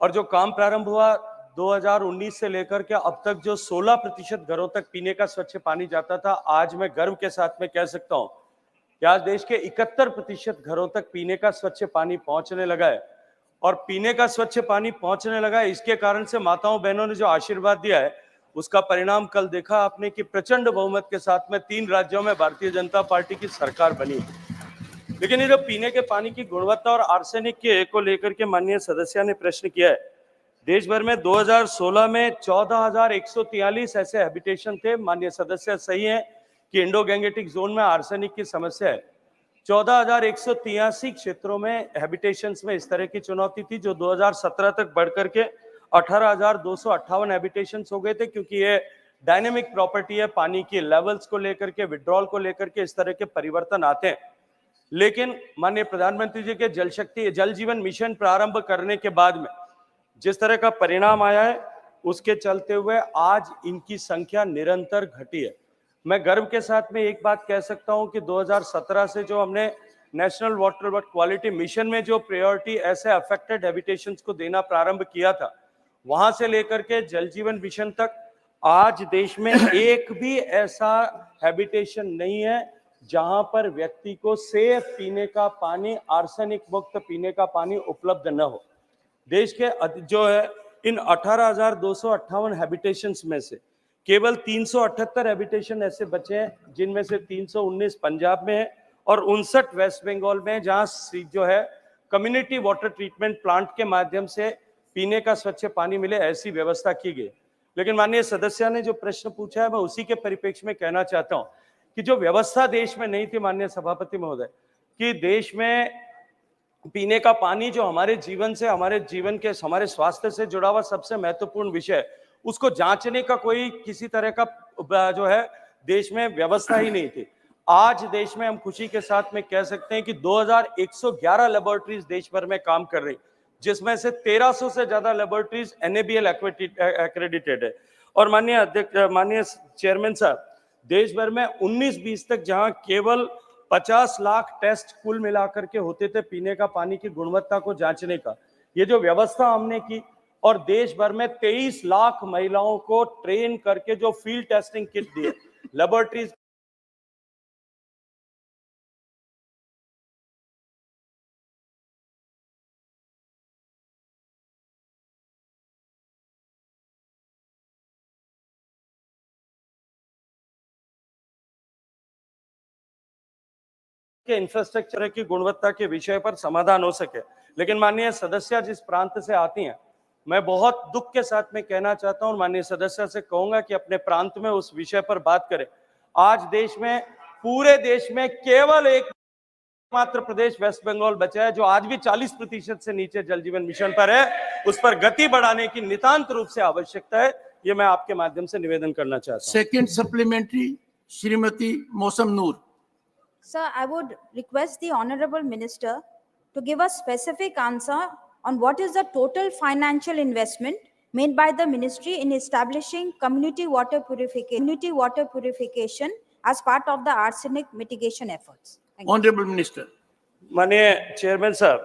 और जो काम प्रारंभ हुआ 2019 से लेकर के अब तक जो 16% घरों तक पीने का स्वच्छ पानी जाता था, आज मैं गर्व के साथ में कह सकता हूं कि आज देश के 71% घरों तक पीने का स्वच्छ पानी पहुंचने लगा है। और पीने का स्वच्छ पानी पहुंचने लगा है, इसके कारण से माताओं बहनों ने जो आशीर्वाद दिया है, उसका परिणाम कल देखा आपने कि प्रचंड बहुमत के साथ में 3 राज्यों में भारतीय जनता पार्टी की सरकार बनी। लेकिन ये जो पीने के पानी की गुणवत्ता और आर्सेनिक के को लेकर के माननीय सदस्य ने प्रश्न किया है, देश भर में 2016 में 14,143 ऐसे हैबिटेशन थे। माननीय सदस्य सही है कि इंडो गैंगेटिक जोन में आर्सेनिक की समस्या है। 14,183 क्षेत्रों में हैबिटेशंस में इस तरह की चुनौती थी, जो 2017 तक बढ़कर के 18,258 हैबिटेशंस हो गए थे, क्योंकि ये डायनेमिक प्रॉपर्टी है, पानी की लेवल्स को लेकर के, विड्रॉल को लेकर के इस तरह के परिवर्तन आते हैं। लेकिन माननीय प्रधानमंत्री जी के जल जीवन मिशन प्रारंभ करने के बाद में जिस तरह का परिणाम आया है, उसके चलते हुए आज इनकी संख्या निरंतर घटी है। मैं गर्व के साथ में एक बात कह सकता हूं कि 2017 से जो हमने नेशनल वाटर क्वालिटी मिशन में जो प्रायोरिटी ऐसे अफेक्टेड हैबिटेशंस को देना प्रारंभ किया था, वहां से लेकर के जल जीवन मिशन तक आज देश में एक भी ऐसा हैबिटेशन नहीं है जहां पर व्यक्ति को सेफ पीने का पानी, आर्सेनिक मुक्त पीने का पानी उपलब्ध न हो। देश के जो है इन 18,258 हैबिटेशंस में से केवल 378 हैबिटेशन ऐसे बचे हैं, जिनमें से 319 पंजाब में है और 59 वेस्ट बंगाल में, जहां जो है कम्युनिटी वाटर ट्रीटमेंट प्लांट के माध्यम से पीने का स्वच्छ पानी मिले, ऐसी व्यवस्था की गई। लेकिन माननीय सदस्य ने जो प्रश्न पूछा है, मैं उसी के परिप्रेक्ष्य में कहना चाहता हूं कि जो व्यवस्था देश में नहीं थी माननीय सभापति महोदय, कि देश में पीने का पानी जो हमारे जीवन से, हमारे जीवन के, हमारे स्वास्थ्य से जुड़ा हुआ सबसे महत्वपूर्ण विषय, उसको जांचने का कोई किसी तरह का जो है देश में व्यवस्था ही नहीं थी। आज देश में हम खुशी के साथ में कह सकते हैं कि 2111 लेबोरेटरीज देश भर में काम कर रही, जिसमें से 1300 से ज्यादा लेबोरेटरीज NABL एक्रेडिटेड है। और माननीय चेयरमैन साहब, देश भर में 19-20 तक जहां केवल 50 लाख टेस्ट कुल मिलाकर के होते थे पीने का पानी की गुणवत्ता को जांचने का, ये जो व्यवस्था हमने की और देश भर में 23 लाख महिलाओं को ट्रेन करके जो फील्ड टेस्टिंग किट दिए, लेबोरेटरीज के इंफ्रास्ट्रक्चर की गुणवत्ता के विषय पर समाधान हो सके। लेकिन माननीय सदस्य जिस प्रांत से आती हैं, मैं बहुत दुख के साथ में कहना चाहता हूं, माननीय सदस्य से कहूंगा कि अपने प्रांत में उस विषय पर बात करें। आज देश में, पूरे देश में केवल एकमात्र प्रदेश वेस्ट बंगाल बचा है जो आज भी 40% से नीचे जल जीवन मिशन पर है। उस पर गति बढ़ाने की नितांत रूप से आवश्यकता है, ये मैं आपके माध्यम से निवेदन करना चाहता हूं। सेकंड सप्लीमेंट्री, श्रीमती मौसम नूर। Sir, I would request the Honorable Minister to give a specific answer on what is the total financial investment made by the ministry in establishing community water purification as part of the arsenic mitigation efforts. Thank you. Honorable Minister. माननीय chairman साहब,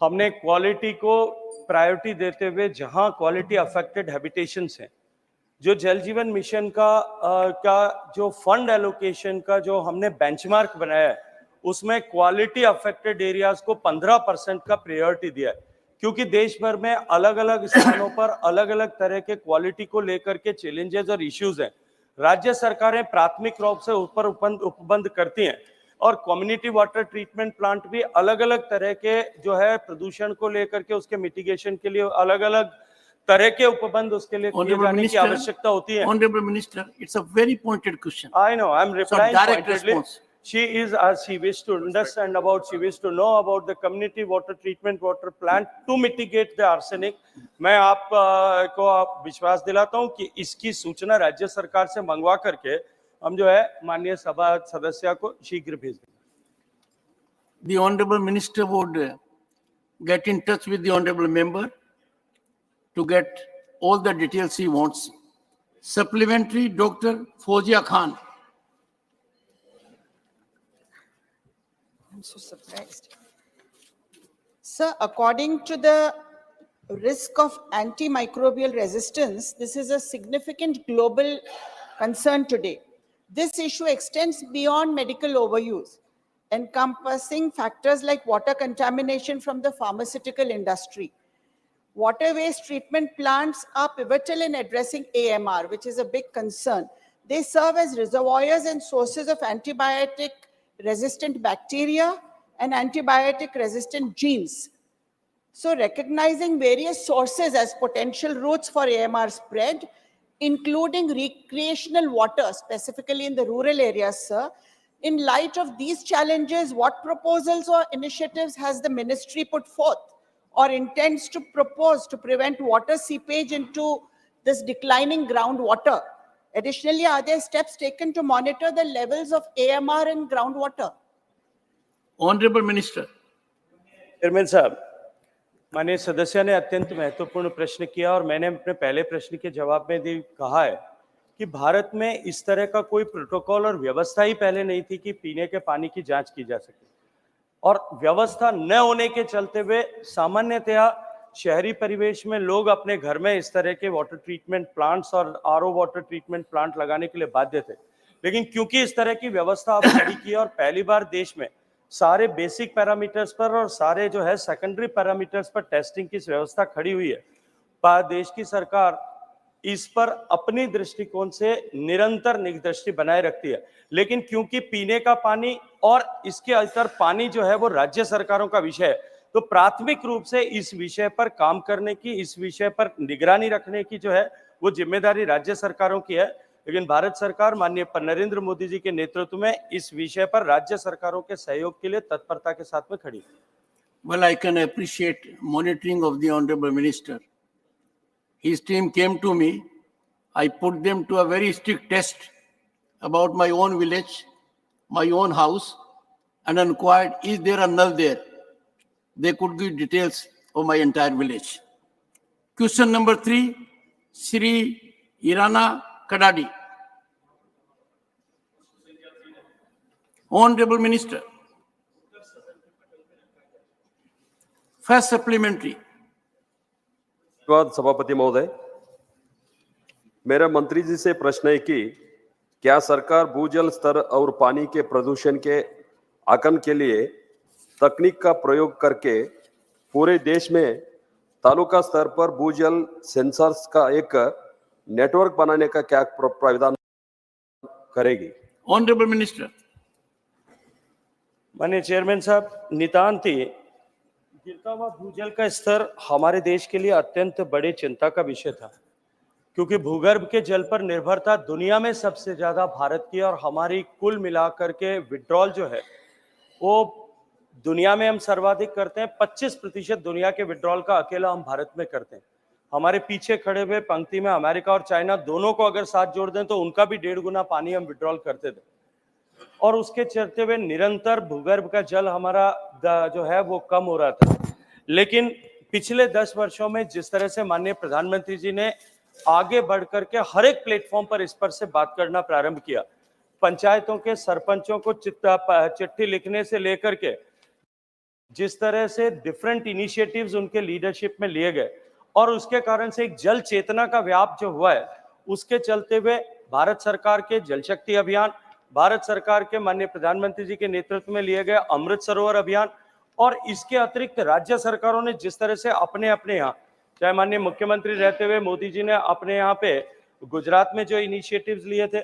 हमने quality को priority देते हुए जहां quality affected habitations हैं, जो जल जीवन मिशन का जो फंड एलोकेशन का जो हमने बेंचमार्क बनाया है, उसमें क्वालिटी अफेक्टेड एरियाज को 15% का प्रायोरिटी दिया है, क्योंकि देश भर में अलग अलग स्थानों पर अलग अलग तरह के क्वालिटी को लेकर के चैलेंजेस और इश्यूज हैं। राज्य सरकारें प्राथमिक रूप से ऊपर उपबंध करती हैं और कम्युनिटी वाटर ट्रीटमेंट प्लांट भी अलग अलग तरह के जो है प्रदूषण को लेकर के उसके मिटिगेशन के लिए अलग अलग तरह के उपबंध उसके लिए किए जाने की आवश्यकता होती है। Honorable Minister, it's a very pointed question. I know, I'm replying So direct pointedly. response. she wished to understand about, she wished to know about the community water treatment water plant to mitigate the arsenic. मैं आप को आप विश्वास दिलाता हूं कि इसकी सूचना राज्य सरकार से मंगवा करके हम जो है माननीय सभा सदस्य को शीघ्र भेज देंगे. The honorable minister would get in touch with the honorable member to get all the details he wants. Supplementary, Dr. Fozia Khan. I'm so surprised. Sir, according to the risk of antimicrobial resistance, this is a significant global concern today. This issue extends beyond medical overuse, encompassing factors like water contamination from the pharmaceutical industry. Water waste treatment plants are pivotal in addressing AMR, which is a big concern. They serve as reservoirs and sources of antibiotic-resistant bacteria and antibiotic-resistant genes. So recognizing various sources as potential routes for AMR spread, including recreational water, specifically in the rural areas, sir, in light of these challenges, what proposals or initiatives has the ministry put forth or intends to propose to prevent water seepage into this declining groundwater? Additionally, are there steps taken to monitor the levels of AMR in groundwater? Honorable Minister. Chairman साहब, माननीय सदस्य ने अत्यंत महत्वपूर्ण प्रश्न किया और मैंने अपने पहले प्रश्न के जवाब में भी कहा है कि भारत में इस तरह का कोई प्रोटोकॉल और व्यवस्था ही पहले नहीं थी कि पीने के पानी की जांच की जा सके, और व्यवस्था न होने के चलते हुए सामान्यतया शहरी परिवेश में लोग अपने घर में इस तरह के वाटर ट्रीटमेंट प्लांट्स और आरओ वाटर ट्रीटमेंट प्लांट लगाने के लिए बाध्य थे. लेकिन क्योंकि इस तरह की व्यवस्था अब खड़ी की और पहली बार देश में सारे बेसिक पैरामीटर्स पर और सारे जो है सेकेंडरी पैरामीटर्स पर टेस्टिंग की व्यवस्था खड़ी हुई है, देश की सरकार इस पर अपनी दृष्टिकोण से निरंतर निगरानी बनाए रखती है. लेकिन क्योंकि पीने का पानी और इसके अंतर पानी जो है वो राज्य सरकारों का विषय है, तो प्राथमिक रूप से इस विषय पर काम करने की, इस विषय पर निगरानी रखने की जो है वो जिम्मेदारी राज्य सरकारों की है. लेकिन भारत सरकार माननीय नरेंद्र मोदी जी के नेतृत्व में इस विषय पर राज्य सरकारों के सहयोग के लिए तत्परता के साथ में खड़ी है. Well, I can appreciate monitoring of the honorable minister. His team came to me. I put them to a very strict test about my own village, my own house, and inquired, is there a null there? They could give details of my entire village. Question number 3, Sri Irana Kadadi. Honorable Minister. First supplementary. धन्यवाद सभापति महोदय. मेरा मंत्री जी से प्रश्न है कि क्या सरकार भूजल स्तर और पानी के प्रदूषण के आकलन के लिए तकनीक का प्रयोग करके पूरे देश में तालुका स्तर पर भूजल सेंसर्स का एक नेटवर्क बनाने का क्या प्रावधान करेगी? Honorable Minister. माननीय चेयरमैन साहब, नितांती गिरता हुआ भूजल का स्तर हमारे देश के लिए अत्यंत बड़ी चिंता का विषय था, क्योंकि भूगर्भ के जल पर निर्भरता दुनिया में सबसे ज्यादा भारत की, और हमारी कुल मिलाकर के विड्रॉल जो है वो दुनिया में हम सर्वाधिक करते हैं. 25% दुनिया के विड्रॉल का अकेला हम भारत में करते हैं. हमारे पीछे खड़े हुए पंक्ति में अमेरिका और चाइना दोनों को अगर साथ जोड़ दें तो उनका भी 1.5 गुना पानी हम विड्रॉल करते थे, और उसके चलते हुए निरंतर भूगर्भ का जल हमारा जो है वो कम हो रहा था. लेकिन पिछले 10 वर्षों में जिस तरह से माननीय प्रधानमंत्री जी ने आगे बढ़ करके हर एक प्लेटफॉर्म पर इस पर से बात करना प्रारंभ किया, पंचायतों के सरपंचों को चिट्ठी लिखने से लेकर के जिस तरह से डिफरेंट इनिशिएटिव्स उनके लीडरशिप में लिए गए, और उसके कारण से एक जल चेतना का व्याप जो हुआ है, उसके चलते हुए भारत सरकार के जल शक्ति अभियान, भारत सरकार के माननीय प्रधानमंत्री जी के नेतृत्व में लिए गए अमृत सरोवर अभियान, और इसके अतिरिक्त राज्य सरकारों ने जिस तरह से अपने अपने यहाँ, चाहे माननीय मुख्यमंत्री रहते हुए मोदी जी ने अपने यहाँ पे गुजरात में जो इनिशिएटिव्स लिए थे,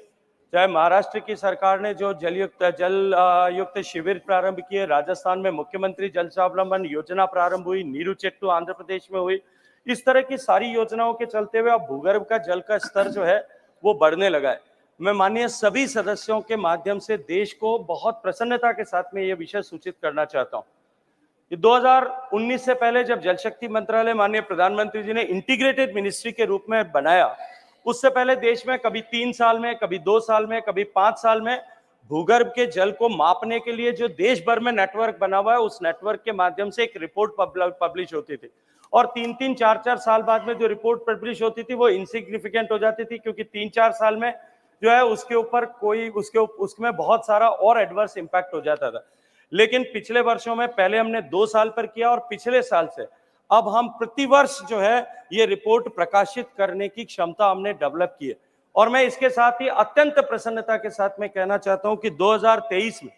चाहे महाराष्ट्र की सरकार ने जो जल युक्त शिविर प्रारंभ किए, राजस्थान में मुख्यमंत्री जल स्वावलंबन योजना प्रारंभ हुई, नीरू चेट्टू आंध्र प्रदेश में हुई, इस तरह की सारी योजनाओं के चलते हुए अब भूगर्भ का जल का स्तर जो है वो बढ़ने लगा है. मैं माननीय सभी सदस्यों के माध्यम से देश को बहुत प्रसन्नता के साथ में ये विषय सूचित करना चाहता हूं। 2019 से पहले जब जल शक्ति मंत्रालय माननीय प्रधानमंत्री जी ने इंटीग्रेटेड मिनिस्ट्री के रूप में बनाया, उससे पहले देश में कभी 3 साल में, कभी 2 साल में, कभी 5 साल में भूगर्भ के जल को मापने के लिए जो देश भर में नेटवर्क बना हुआ है, उस नेटवर्क के माध्यम से एक रिपोर्ट पब्लिश होती थी और 3-3, 4-4 साल बाद में जो रिपोर्ट पब्लिश होती थी वो इनसिग्निफिकेंट हो जाती थी, क्योंकि 3-4 साल में जो है उसके ऊपर कोई उसमें बहुत सारा और एडवर्स इंपैक्ट हो जाता था। लेकिन पिछले वर्षों में पहले हमने 2 साल पर किया और पिछले साल से अब हम प्रतिवर्ष जो है ये रिपोर्ट प्रकाशित करने की क्षमता हमने डेवलप की है। और मैं इसके साथ ही अत्यंत प्रसन्नता के साथ में कहना चाहता हूं कि 2023 में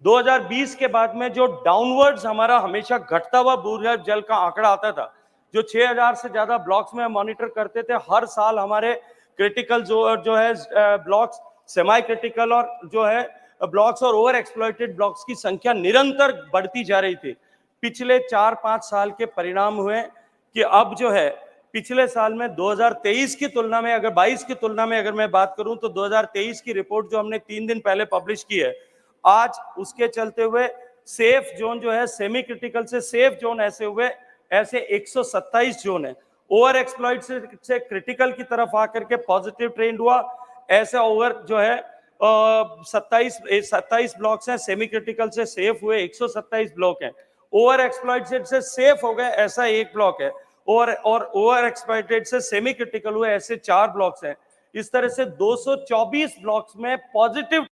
2020 के बाद में जो डाउनवर्ड्स हमारा हमेशा घटता हुआ भूगर्भ जल का आंकड़ा आता था, जो 6000 से ज्यादा ब्लॉक्स में मॉनिटर करते थे, हर साल हमारे क्रिटिकल जो है ब्लॉक्स, सेमी क्रिटिकल और जो है ब्लॉक्स और ओवर एक्सप्लॉइटेड ब्लॉक्स की संख्या निरंतर बढ़ती जा रही थी। पिछले 4-5 साल के परिणाम हुए कि अब जो है पिछले साल में 2023 की तुलना में, अगर 22 की तुलना में अगर मैं बात करूं तो 2023 की रिपोर्ट जो हमने 3 दिन पहले पब्लिश की है, आज उसके चलते हुए सेफ जोन जो है सेमी क्रिटिकल से सेफ जोन ऐसे 127 जोन है। ओवर एक्सप्लॉइट से क्रिटिकल की तरफ आकर के पॉजिटिव ट्रेंड हुआ, ऐसा ओवर जो है 27 ब्लॉक्स हैं, सेमी क्रिटिकल से सेफ हुए 127 ब्लॉक हैं। ओवर एक्सप्लॉइटेड से सेफ हो गए ऐसा 1 ब्लॉक है, और ओवर एक्सप्लॉइटेड से सेमी क्रिटिकल हुए ऐसे 4 ब्लॉक्स हैं। इस तरह से 224 ब्लॉक्स में positive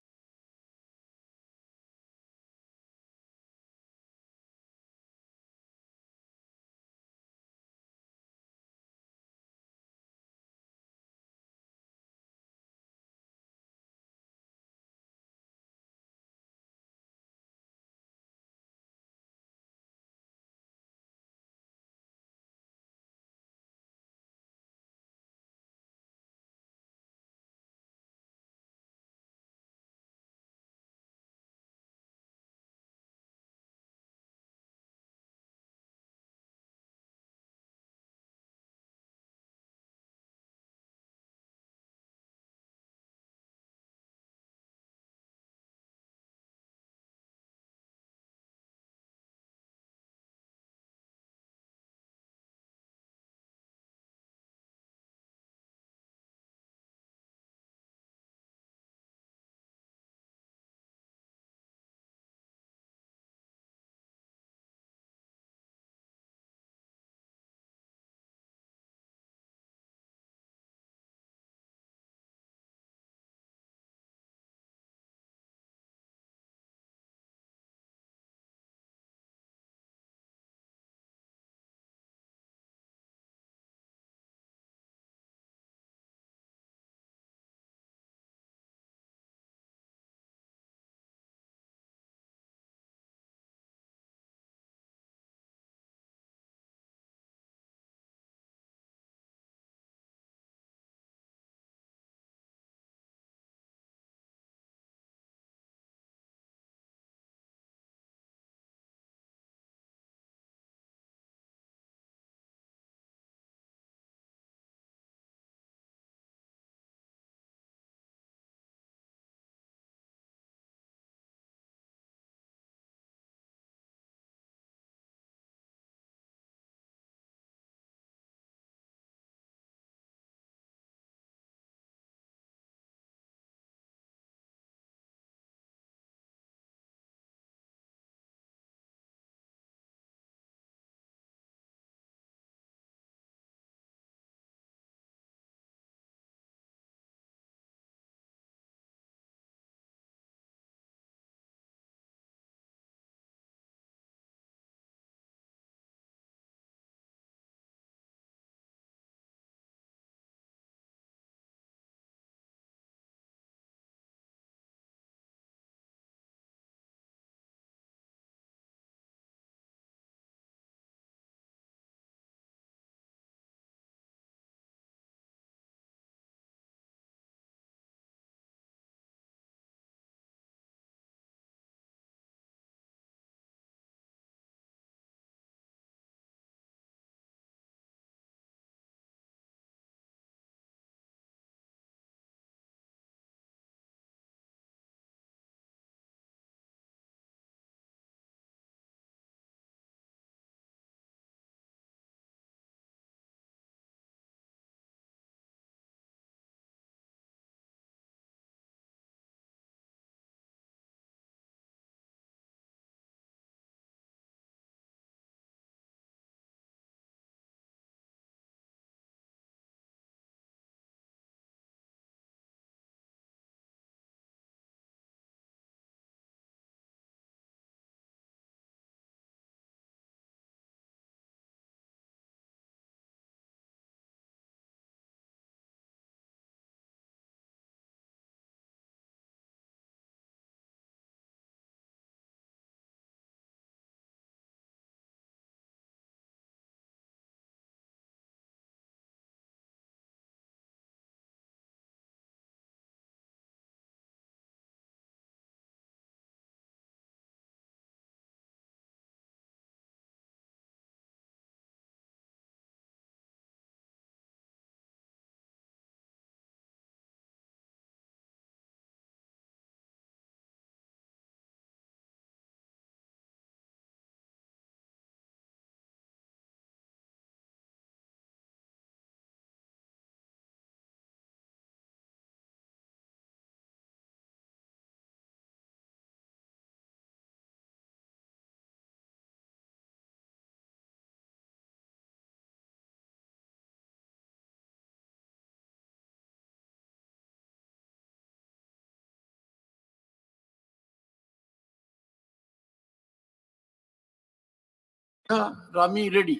Rami Reddy.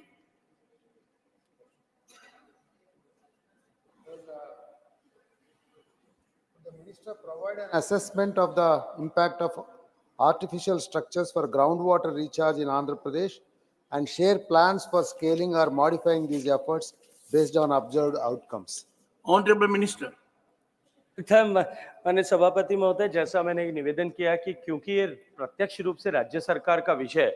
The minister provide an assessment of the impact of artificial structures for groundwater recharge in Andhra Pradesh and share plans for scaling or modifying these efforts based on observed outcomes. Honorable Minister. माननीय सभापति महोदय, जैसा मैंने निवेदन किया कि क्योंकि ये प्रत्यक्ष रूप से राज्य सरकार का विषय है,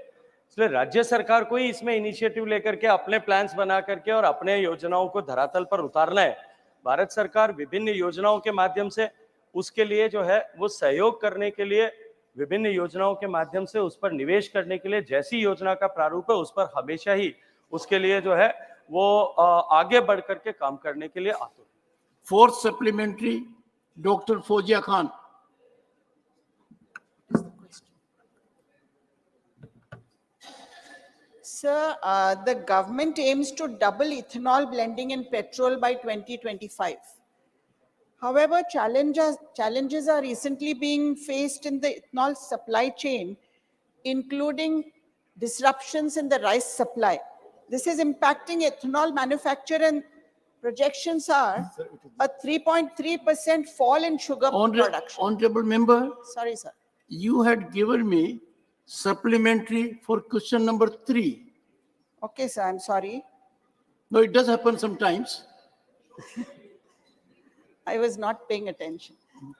इसलिए राज्य सरकार को ही इसमें इनिशिएटिव लेकर के अपने प्लान्स बना करके और अपने योजनाओं को धरातल पर उतारना है। भारत सरकार विभिन्न योजनाओं के माध्यम से उसके लिए जो है वो सहयोग करने के लिए विभिन्न योजनाओं के माध्यम से उस पर निवेश करने के लिए जैसी योजना का प्रारूप है उस पर हमेशा ही उसके लिए जो है वो आगे बढ़ करके काम करने के लिए आतुर है। Fourth supplementary, Dr. Fozia Khan. Sir, the government aims to double ethanol blending in petrol by 2025. However, challenges are recently being faced in the ethanol supply chain, including disruptions in the rice supply. This is impacting ethanol manufacture, and projections are a 3.3% fall in sugar production. Honorable member, Sorry, sir. you had given me supplementary for question number 3. Okay, sir, I'm sorry. No, it does happen sometimes. I was not paying attention.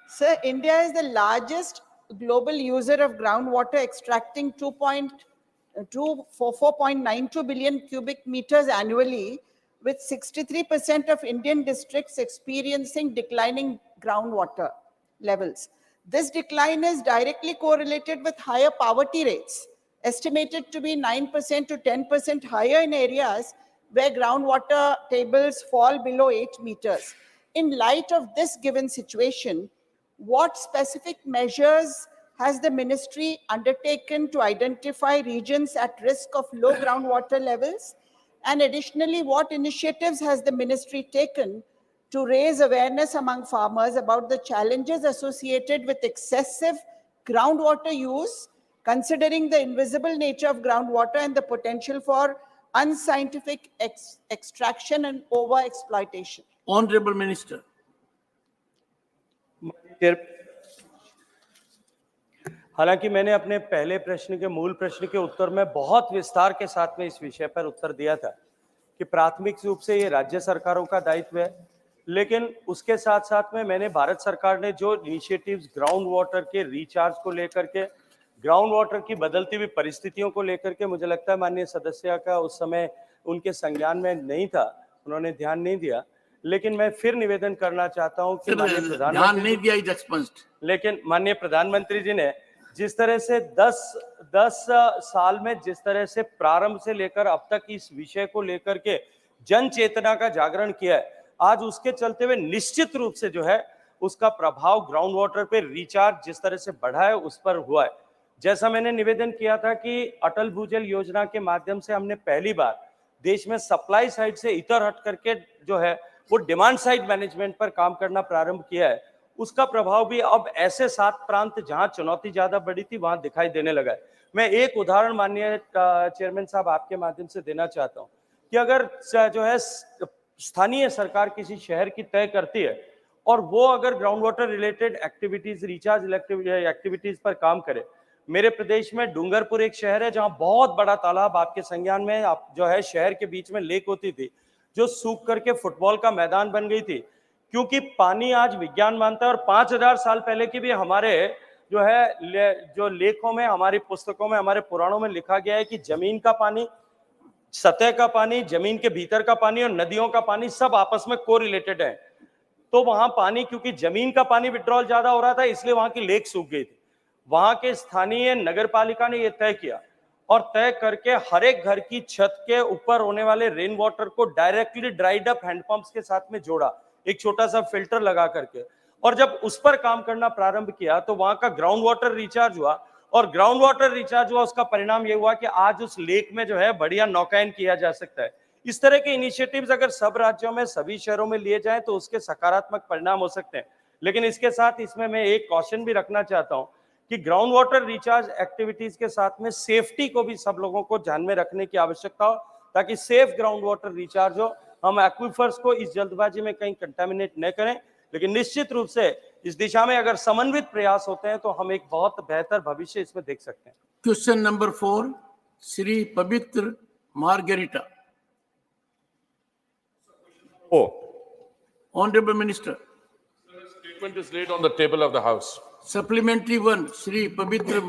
Sir, India is the largest global user of groundwater, extracting 4.92 billion cubic meters annually, with 63% of Indian districts experiencing declining groundwater levels. This decline is directly correlated with higher poverty rates, estimated to be 9% to 10% higher in areas where groundwater tables fall below 8 meters. In light of this given situation, what specific measures has the ministry undertaken to identify regions at risk of low groundwater levels? And additionally, what initiatives has the ministry taken to raise awareness among farmers about the challenges associated with excessive groundwater use, considering the invisible nature of groundwater and the potential for unscientific extraction and over-exploitation? Honorable Minister. हालांकि मैंने अपने पहले प्रश्न के मूल प्रश्न के उत्तर में बहुत विस्तार के साथ में इस विषय पर उत्तर दिया था कि प्राथमिक रूप से ये राज्य सरकारों का दायित्व है, लेकिन उसके साथ साथ में मैंने भारत सरकार ने जो इनिशिएटिव्स ग्राउंड वाटर के रिचार्ज को लेकर के, ग्राउंड वाटर की बदलती हुई परिस्थितियों को लेकर के, मुझे लगता है माननीय सदस्य का उस समय उनके संज्ञान में नहीं था, उन्होंने ध्यान नहीं दिया, लेकिन मैं फिर निवेदन करना चाहता हूं कि माननीय प्रधानमंत्री, लेकिन माननीय प्रधानमंत्री जी ने जिस तरह से 10 साल में जिस तरह से प्रारंभ से लेकर अब तक इस विषय को लेकर के जन चेतना का जागरण किया है, आज उसके चलते हुए निश्चित रूप से जो है उसका प्रभाव ग्राउंड वाटर पे रिचार्ज जिस तरह से बढ़ा है उस पर हुआ है। जैसा मैंने निवेदन किया था कि अटल भूजल योजना के माध्यम से हमने पहली बार देश में सप्लाई साइड से इतर हट करके जो है वो डिमांड साइड मैनेजमेंट पर काम करना प्रारंभ किया है, उसका प्रभाव भी अब ऐसे 7 प्रांत जहां चुनौती ज्यादा बड़ी थी वहां दिखाई देने लगा है। मैं एक उदाहरण माननीय चेयरमैन साहब आपके माध्यम से देना चाहता हूं कि अगर जो है स्थानीय सरकार किसी शहर की तय करती है और वो अगर ground water related activities, recharge activities पर काम करे, मेरे प्रदेश में डूंगरपुर एक शहर है जहां बहुत बड़ा तालाब आपके संज्ञान में जो है शहर के बीच में लेक होती थी जो सूख करके फुटबॉल का मैदान बन गई थी, क्योंकि पानी आज विज्ञान मानता है और 5000 साल पहले की भी हमारे जो है जो लेखों में, हमारी पुस्तकों में, हमारे पुराणों में लिखा गया है कि जमीन का पानी, सतह का पानी, जमीन के भीतर का पानी और नदियों का पानी सब आपस में कोरिलेटेड है। तो वहां पानी, क्योंकि जमीन का पानी विड्रॉल ज्यादा हो रहा था इसलिए वहां की लेक सूख गई थी। वहां के स्थानीय नगर पालिका ने यह तय किया और तय करके हर एक घर की छत के ऊपर होने वाले रेन वाटर को डायरेक्टली ड्राइड अप हैंडपंप्स के साथ में जोड़ा, एक छोटा सा फिल्टर लगा करके, और जब उस पर काम करना प्रारंभ किया तो वहां का ग्राउंड वाटर रिचार्ज हुआ और ग्राउंड वाटर रिचार्ज हुआ, उसका परिणाम ये हुआ कि आज उस लेक में जो है बढ़िया नौकायन किया जा सकता है। इस तरह के इनिशिएटिव्स अगर सब राज्यों में, सभी शहरों में लिए जाएं तो उसके सकारात्मक परिणाम हो सकते हैं। लेकिन इसके साथ इसमें मैं एक कॉशन भी रखना चाहता हूं कि ग्राउंड वाटर रिचार्ज एक्टिविटीज के साथ में सेफ्टी को भी सब लोगों को ध्यान में रखने की आवश्यकता हो, ताकि सेफ ग्राउंड वाटर रिचार्ज हो। हम एक्विफर्स को इस जल्दबाजी में कहीं कंटामिनेट न करें, लेकिन निश्चित रूप से इस दिशा में अगर समन्वित प्रयास होते हैं तो हम एक बहुत बेहतर भविष्य इसमें देख सकते हैं। Question number 4, Shri Pavitra Margarita. Honorable Minister. Statement is laid on the table of the House. Supplementary 1, Shri Pavitra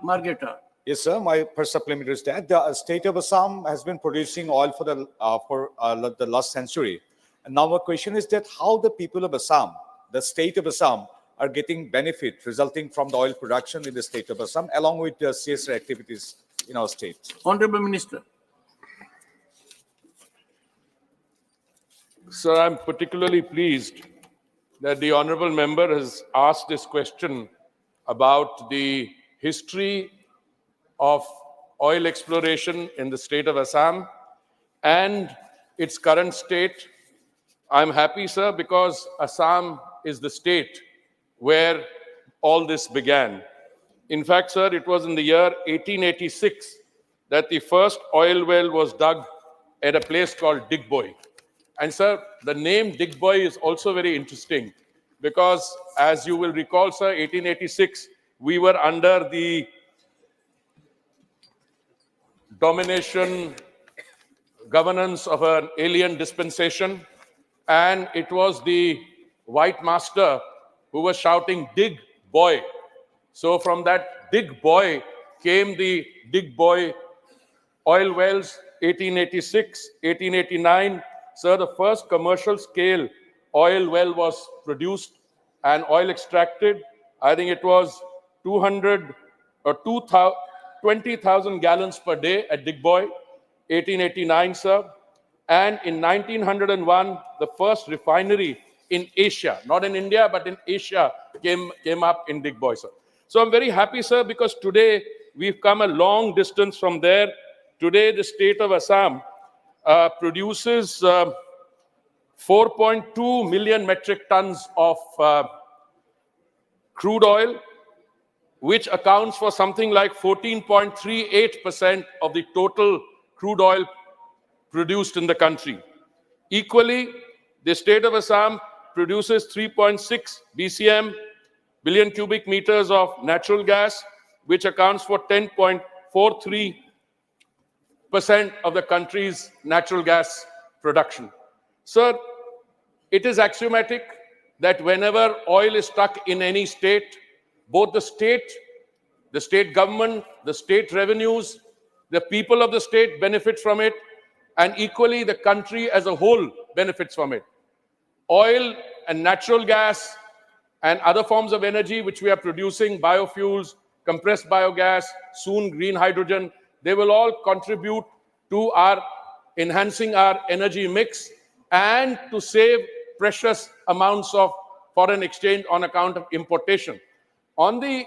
Margarita. Yes, sir. My first supplementary is that the state of Assam has been producing oil for the last century. And now my question is that how the people of Assam, the state of Assam, are getting benefit resulting from the oil production in the state of Assam, along with the CSR activities in our state. Honorable Minister. Sir, I'm particularly pleased that the honorable member has asked this question about the history of oil exploration in the state of Assam and its current state. I'm happy, sir, because Assam is the state where all this began. In fact, sir, it was in the year 1886 that the first oil well was dug at a place called Digboy. And sir, the name Digboy is also very interesting because, as you will recall, sir, 1886, we were under the domination, governance of an alien dispensation, and it was the white master who was shouting, "Dig, boy." So from that Dig Boy came the Dig Boy oil wells, 1886, 1889. Sir, the first commercial scale oil well was produced and oil extracted. I think it was 200 or 20,000 gallons per day at Dig Boy, 1889, sir. And in 1901, the first refinery in Asia, not in India, but in Asia, came up in Dig Boy, sir. So I'm very happy, sir, because today we've come a long distance from there. Today, the state of Assam produces 4.2 million metric tons of crude oil, which accounts for something like 14.38% of the total crude oil produced in the country. Equally, the state of Assam produces 3.6 BCM, billion cubic meters of natural gas, which accounts for 10.43% of the country's natural gas production. Sir, it is axiomatic that whenever oil is stuck in any state, both the state government, the state revenues, the people of the state benefit from it, and equally the country as a whole benefits from it. Oil and natural gas and other forms of energy which we are producing, biofuels, compressed biogas, soon green hydrogen, they will all contribute to our enhancing our energy mix and to save precious amounts of foreign exchange on account of importation. On the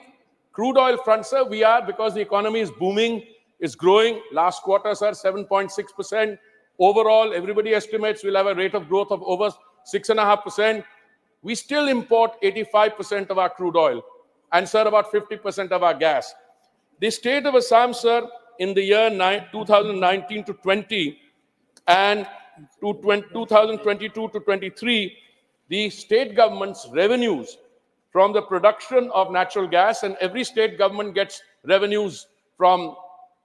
crude oil front, sir, we are, because the economy is booming, is growing. Last quarter, sir, 7.6%. Overall, everybody estimates we'll have a rate of growth of over 6.5%. We still import 85% of our crude oil and, sir, about 50% of our gas. The state of Assam, sir, in the year 2019 to 20 and 2022 to 23, the state government's revenues from the production of natural gas, and every state government gets revenues from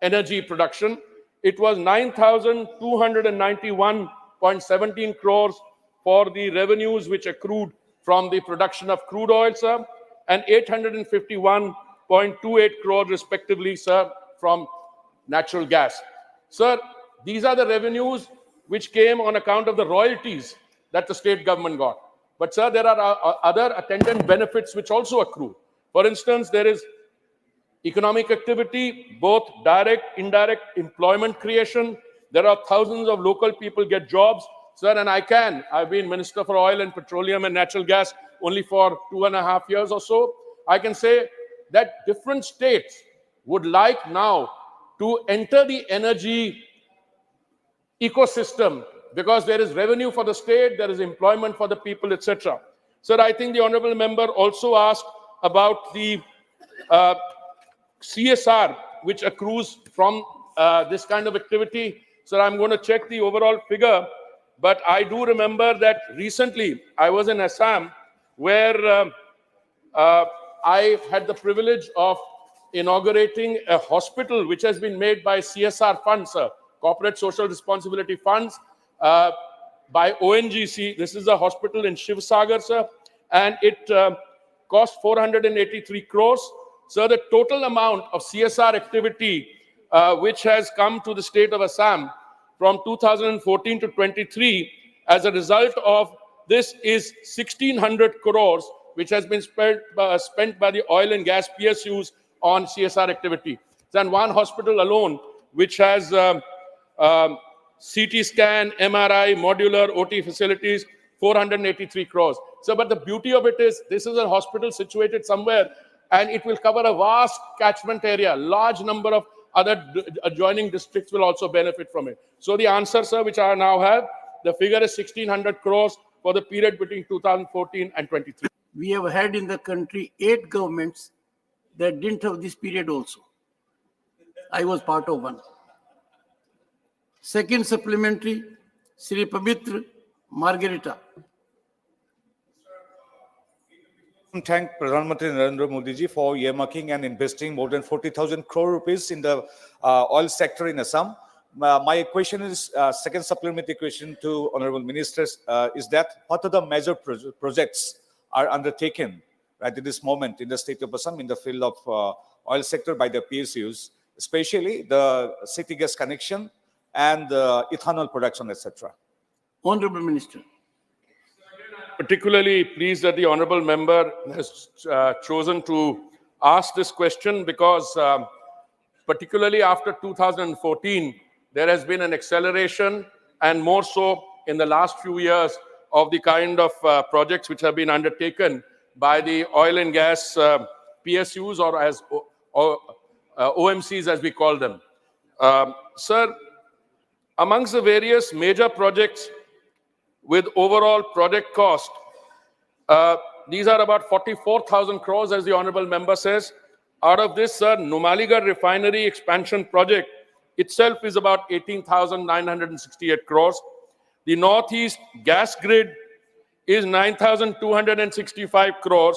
energy production. It was 9,291.17 crores for the revenues which accrued from the production of crude oil, sir, and 851.28 crores respectively, sir, from natural gas. Sir, these are the revenues which came on account of the royalties that the state government got. But, sir, there are other attendant benefits which also accrue. For instance, there is economic activity, both direct, indirect employment creation. There are thousands of local people get jobs. Sir, and I've been Minister for Oil and Petroleum and Natural Gas only for 2.5 years or so. I can say that different states would like now to enter the energy ecosystem because there is revenue for the state, there is employment for the people, etc. Sir, I think the honorable member also asked about the CSR which accrues from this kind of activity. Sir, I'm going to check the overall figure, but I do remember that recently I was in Assam where I had the privilege of inaugurating a hospital which has been made by CSR funds, Corporate Social Responsibility Funds, by ONGC. This is a hospital in Shivsagar, sir, and it cost 483 crores. Sir, the total amount of CSR activity which has come to the state of Assam from 2014 to 23 as a result of this is 1,600 crores, which has been spent by the oil and gas PSUs on CSR activity. Then one hospital alone, which has CT scan, MRI, modular OT facilities, 483 crores. So, but the beauty of it is, this is a hospital situated somewhere, and it will cover a vast catchment area. Large number of other adjoining districts will also benefit from it. So the answer, sir, which I now have, the figure is 1,600 crores for the period between 2014 and 23. We have had in the country 8 governments that didn't have this period also. I was part of one. Second supplementary, Sri Pavitra Margarita. Thank Pradhan Mantri Narendra Modi ji for earmarking and investing more than 40,000 crore rupees in the oil sector in Assam. My question is, second supplementary question to Honorable Ministers, is that what are the major projects are undertaken right at this moment in the state of Assam in the field of oil sector by the PSUs, especially the city gas connection and ethanol production, etc. Honorable Minister. Particularly pleased that the honorable member has chosen to ask this question because particularly after 2014, there has been an acceleration and more so in the last few years of the kind of projects which have been undertaken by the oil and gas PSUs or as OMCs as we call them. Sir, amongst the various major projects with overall project cost, these are about 44,000 crores, as the honorable member says. Out of this, sir, Numaligarh refinery expansion project itself is about 18,968 crores. The Northeast gas grid is 9,265 crores.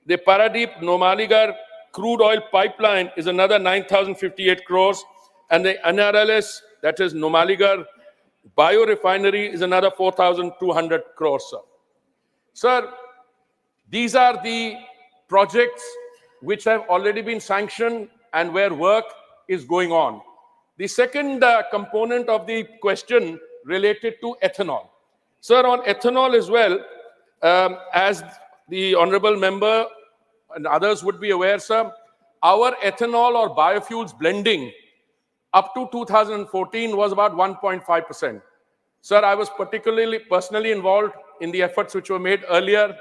The Paradeep Numaligarh crude oil pipeline is another 9,058 crores. And the NRLS, that is Numaligarh biorefinery, is another 4,200 crores, sir. Sir, these are the projects which have already been sanctioned and where work is going on. The second component of the question related to ethanol. Sir, on ethanol as well, as the honorable member and others would be aware, sir, our ethanol or biofuels blending up to 2014 was about 1.5%. Sir, I was personally involved in the efforts which were made earlier.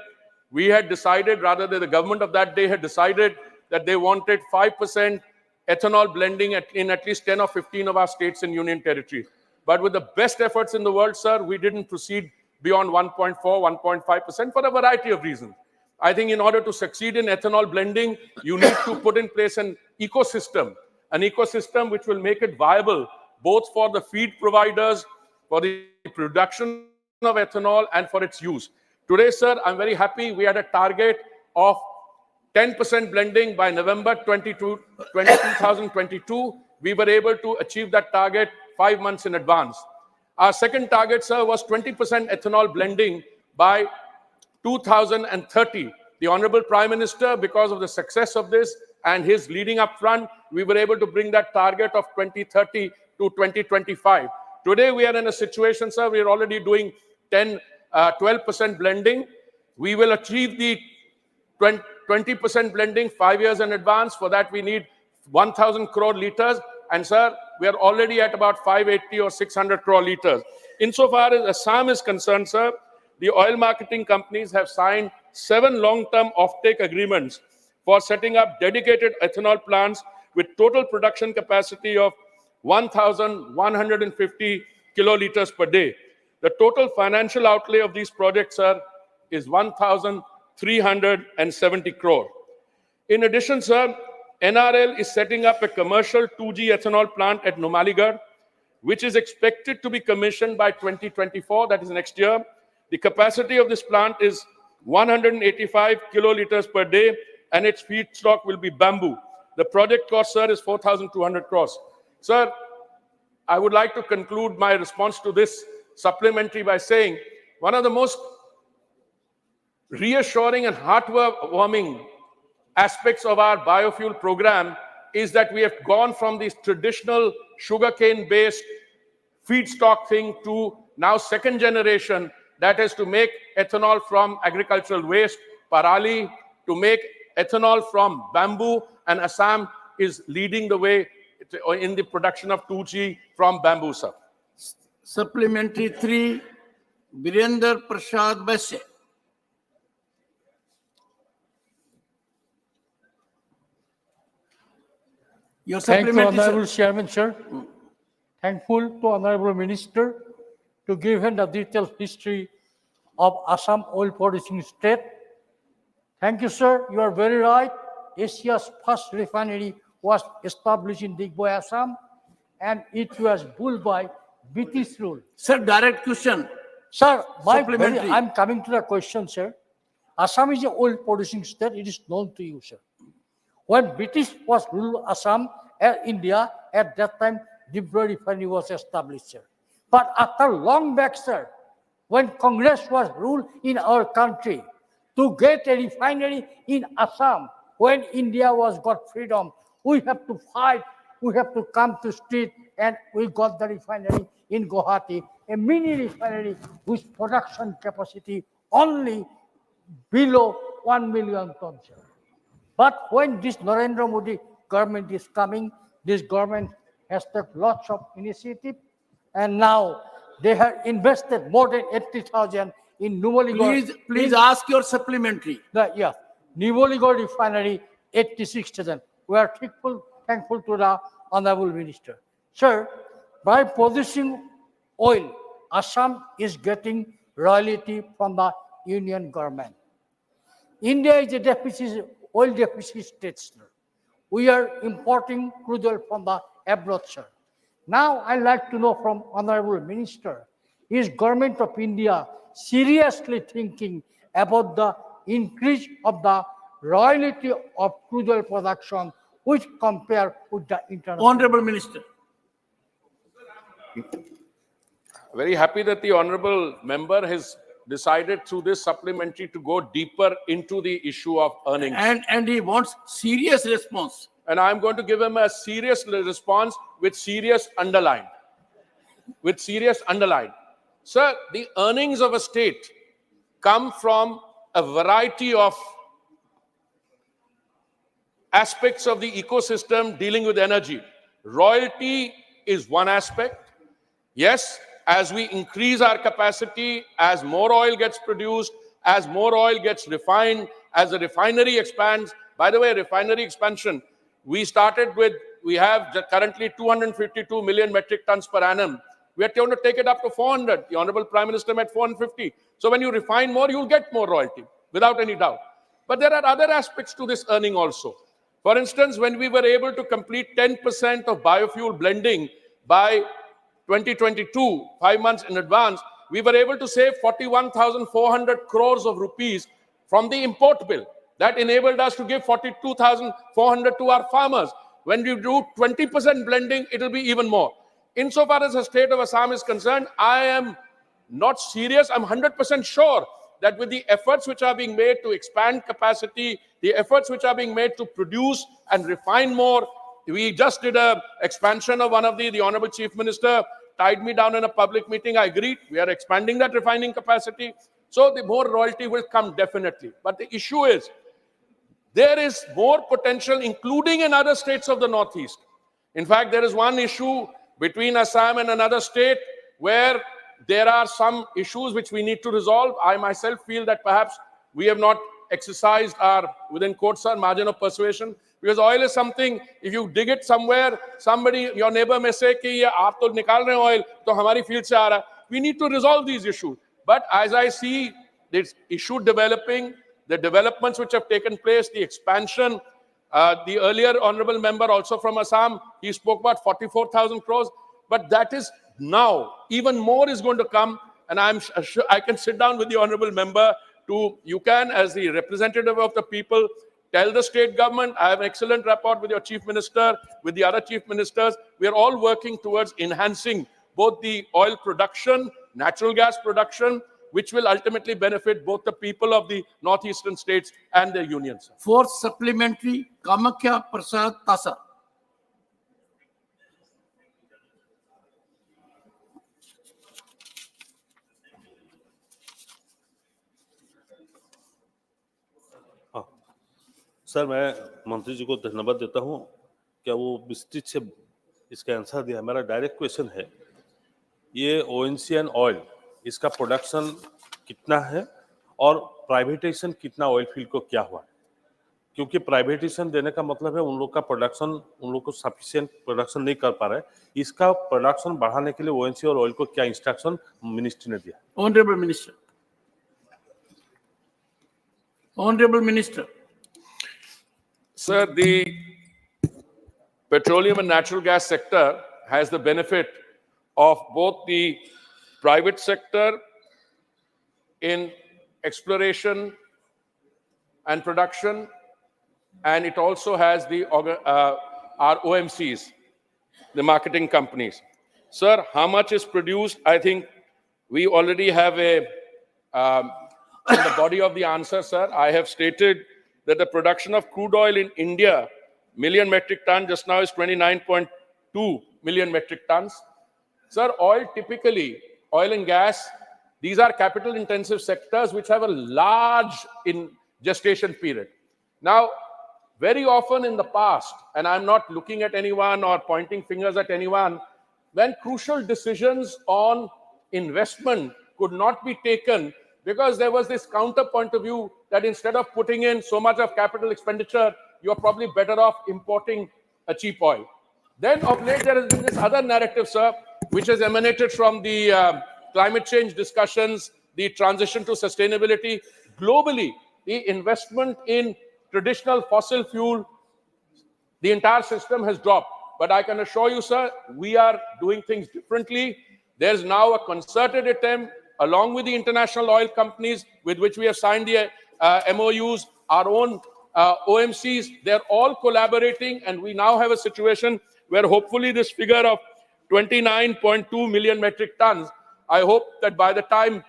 We had decided, rather than the government of that day had decided, that they wanted 5% ethanol blending in at least 10 or 15 of our states and union territory. But with the best efforts in the world, sir, we didn't proceed beyond 1.4, 1.5% for a variety of reasons. I think in order to succeed in ethanol blending, you need to put in place an ecosystem which will make it viable both for the feed providers, for the production of ethanol, and for its use. Today, sir, I'm very happy we had a target of 10% blending by November 2022. We were able to achieve that target 5 months in advance. Our second target, sir, was 20% ethanol blending by 2030. The Honorable Prime Minister, because of the success of this and his leading up front, we were able to bring that target of 2030 to 2025. Today, we are in a situation, sir, we are already doing 12% blending. We will achieve the 20% blending 5 years in advance. For that, we need 1,000 crore liters. And, sir, we are already at about 580 or 600 crore liters. Insofar as Assam is concerned, sir, the oil marketing companies have signed 7 long-term offtake agreements for setting up dedicated ethanol plants with total production capacity of 1,150 kiloliters per day. The total financial outlay of these projects, sir, is 1,370 crore. In addition, sir, NRL is setting up a commercial 2G ethanol plant at Numaligarh, which is expected to be commissioned by 2024, that is next year. The capacity of this plant is 185 kiloliters per day, and its feedstock will be bamboo. The project cost, sir, is 4,200 crores. Sir, I would like to conclude my response to this supplementary by saying one of the most reassuring and heartwarming aspects of our biofuel program is that we have gone from this traditional sugarcane-based feedstock thing to now second generation, that is to make ethanol from agricultural waste, parali, to make ethanol from bamboo, and Assam is leading the way in the production of 2G from bamboo, sir. Supplementary 3, Virender Prasad Basse. Your Thank you, supplementary, sir. Honorable Chairman, sir. Thankful to Honorable Minister to give him the detailed history of Assam oil producing state. Thank you, sir. You are very right. Asia's first refinery was established in Digboy, Assam, and it was built by British rule. Sir, direct question. Sir, Supplementary. I'm coming to the question, sir. Assam is an oil producing state. It is known to you, sir. When British was ruled Assam and India, at that time, Digboy refinery was established, sir. But after long back, sir, when Congress was ruled in our country, to get a refinery in Assam, when India was got freedom, we have to fight, we have to come to street, and we got the refinery in Guwahati, a mini refinery with production capacity only below 1 million tons. Sir. But when this Narendra Modi government is coming, this government has taken lots of initiative, and now they have invested more than 80,000 in Numaligarh. Please ask your supplementary. Yeah, Numaligarh refinery, 86,000. We are thankful to the Honorable Minister. Sir, by producing oil, Assam is getting royalty from the Union government. India is a oil deficit state, sir. We are importing crude oil from the abroad, sir. Now, I'd like to know from Honorable Minister, is Government of India seriously thinking about the increase of the royalty of crude oil production, which compare with the international? Honorable Minister. Very happy that the honorable member has decided through this supplementary to go deeper into the issue of earnings. And he wants serious response. And I'm going to give him a serious response with serious underline. With serious underline. Sir, the earnings of a state come from a variety of aspects of the ecosystem dealing with energy. Royalty is one aspect. Yes, as we increase our capacity, as more oil gets produced, as more oil gets refined, as the refinery expands. By the way, refinery expansion, we have currently 252 million metric tons per annum. We are going to take it up to 400. The Honorable Prime Minister met 450. So when you refine more, you'll get more royalty, without any doubt. But there are other aspects to this earning also. For instance, when we were able to complete 10% of biofuel blending by 2022, 5 months in advance, we were able to save 41,400 crores of rupees from the import bill. That enabled us to give 42,400 to our farmers. When we do 20% blending, it will be even more. Insofar as the state of Assam is concerned, I am not serious. I'm 100% sure that with the efforts which are being made to expand capacity, the efforts which are being made to produce and refine more, we just did an expansion of one of the Honorable Chief Minister tied me down in a public meeting. I agreed. We are expanding that refining capacity. So the more royalty will come definitely. But the issue is, there is more potential, including in other states of the Northeast. In fact, there is one issue between Assam and another state where there are some issues which we need to resolve. I myself feel that perhaps we have not exercised our, within quotes, our margin of persuasion. Because oil is something, if you dig it somewhere, somebody, your neighbor may say, कि ये आप तो निकाल रहे हैं oil, तो हमारी field से आ रहा है. We need to resolve these issues. But as I see this issue developing, the developments which have taken place, the expansion, The earlier honorable member also from Assam, he spoke about 44,000 crores, but that is now. Even more is going to come, and I'm sure I can sit down with the honorable member you can, as the representative of the people, tell the state government, I have an excellent rapport with your chief minister, with the other chief ministers. We are all working towards enhancing both the oil production, natural gas production, which will ultimately benefit both the people of the northeastern states and their unions. Fourth supplementary, Kamakya Prasad Tasa. Sir, मैं मंत्री जी को धन्यवाद देता हूं क्या वो विस्तृत से इसका आंसर दिया। मेरा डायरेक्ट क्वेश्चन है, ये ओएनजीसी एंड ऑयल, इसका प्रोडक्शन कितना है और प्राइवेटाइजेशन कितना ऑयल फील्ड को क्या हुआ है? क्योंकि प्राइवेटाइजेशन देने का मतलब है उन लोग का प्रोडक्शन, उन लोग को सफिशिएंट प्रोडक्शन नहीं कर पा रहे। इसका प्रोडक्शन बढ़ाने के लिए ओएनजीसी और ऑयल को क्या इंस्ट्रक्शन मिनिस्ट्री ने दिया? Honorable Minister. Honorable Minister. Sir, the petroleum and natural gas sector has the benefit of both the private sector in exploration and production, and it also has the our OMCs, the marketing companies. Sir, how much is produced? I think we already have in the body of the answer, sir. I have stated that the production of crude oil in India, million metric ton, just now is 29.2 million metric tons. Sir, oil typically, oil and gas, these are capital intensive sectors which have a large gestation period. Now, very often in the past, and I'm not looking at anyone or pointing fingers at anyone, when crucial decisions on investment could not be taken because there was this counter point of view that instead of putting in so much of capital expenditure, you're probably better off importing a cheap oil. Then of late, there has been this other narrative, sir, which has emanated from the climate change discussions, the transition to sustainability. Globally, the investment in traditional fossil fuel, the entire system has dropped. But I can assure you, sir, we are doing things differently. There's now a concerted attempt, along with the international oil companies with which we have signed the MOUs, our own OMCs, they're all collaborating, and we now have a situation where hopefully this figure of 29.2 million metric tons, I hope that by the time,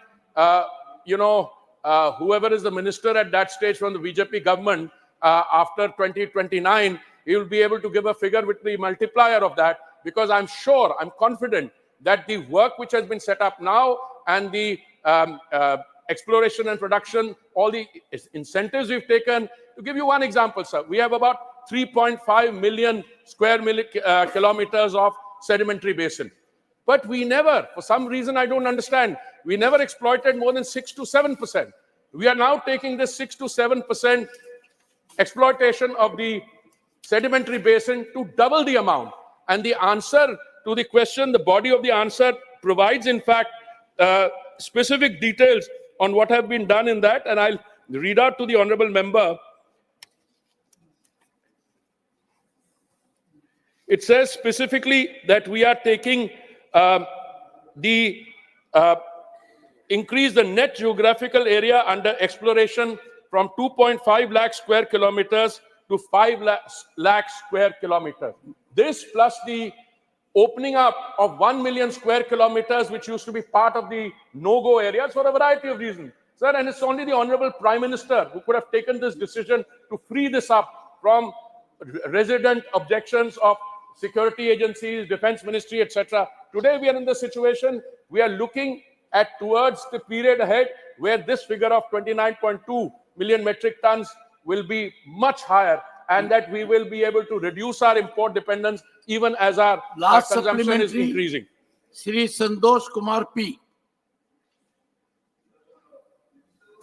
whoever is the minister at that stage from the BJP government, after 2029, he will be able to give a figure with the multiplier of that, because I'm sure, I'm confident that the work which has been set up now and the exploration and production, all the incentives we've taken. To give you one example, sir, we have about 3.5 million square kilometers of sedimentary basin. But we never, for some reason I don't understand, we never exploited more than 6 to 7%. We are now taking this 6 to 7% exploitation of the sedimentary basin to double the amount. And the answer to the question, the body of the answer provides, in fact, specific details on what have been done in that. And I'll read out to the honorable member. It says specifically that we are taking increase the net geographical area under exploration from 2.5 lakh square kilometers to 5 lakh square kilometers. This plus the opening up of 1 million square kilometers, which used to be part of the no-go areas for a variety of reasons. Sir, and it's only the Honorable Prime Minister who could have taken this decision to free this up from resident objections of security agencies, defense ministry, etc. Today, we are in the situation, we are looking at towards the period ahead where this figure of 29.2 million metric tons will be much higher, and that we will be able to reduce our import dependence even as our consumption is increasing. Shri Santosh Kumar P.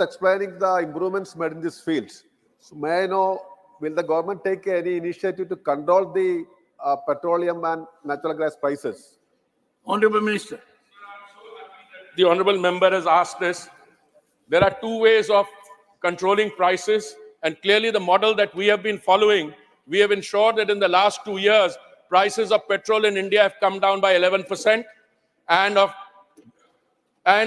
Explaining the improvements made in these fields. So may I know, will the government take any initiative to control the petroleum and natural gas prices? Honorable Minister. The honorable member has asked this. There are two ways of controlling prices, and clearly the model that we have been following we have ensured that in the last 2 years, prices of petrol in India have come down by 11%, and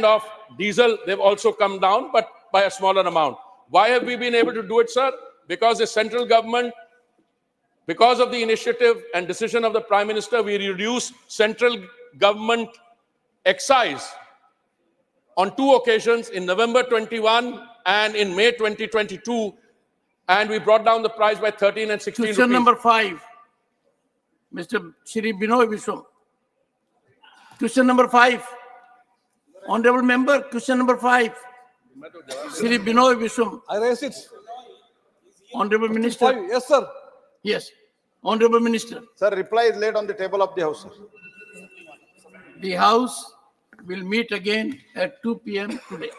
of diesel, they've also come down, but by a smaller amount. Why have we been able to do it, sir? Because the central government, because of the initiative and decision of the Prime Minister, we reduced central government excise on 2 occasions, in November 21 and in May 2022, and we brought down the price by 13 and 16 Question rupees. number 5, Mr. Shri Binoy Vishwam. Question number 5. Honorable member, question number 5. Shri Binoy Vishwam. I raise it. Honorable Minister. Yes, sir. Yes. Honorable Minister. Sir, reply is laid on the table of the House, sir. The House will meet again at 2 p.m. today.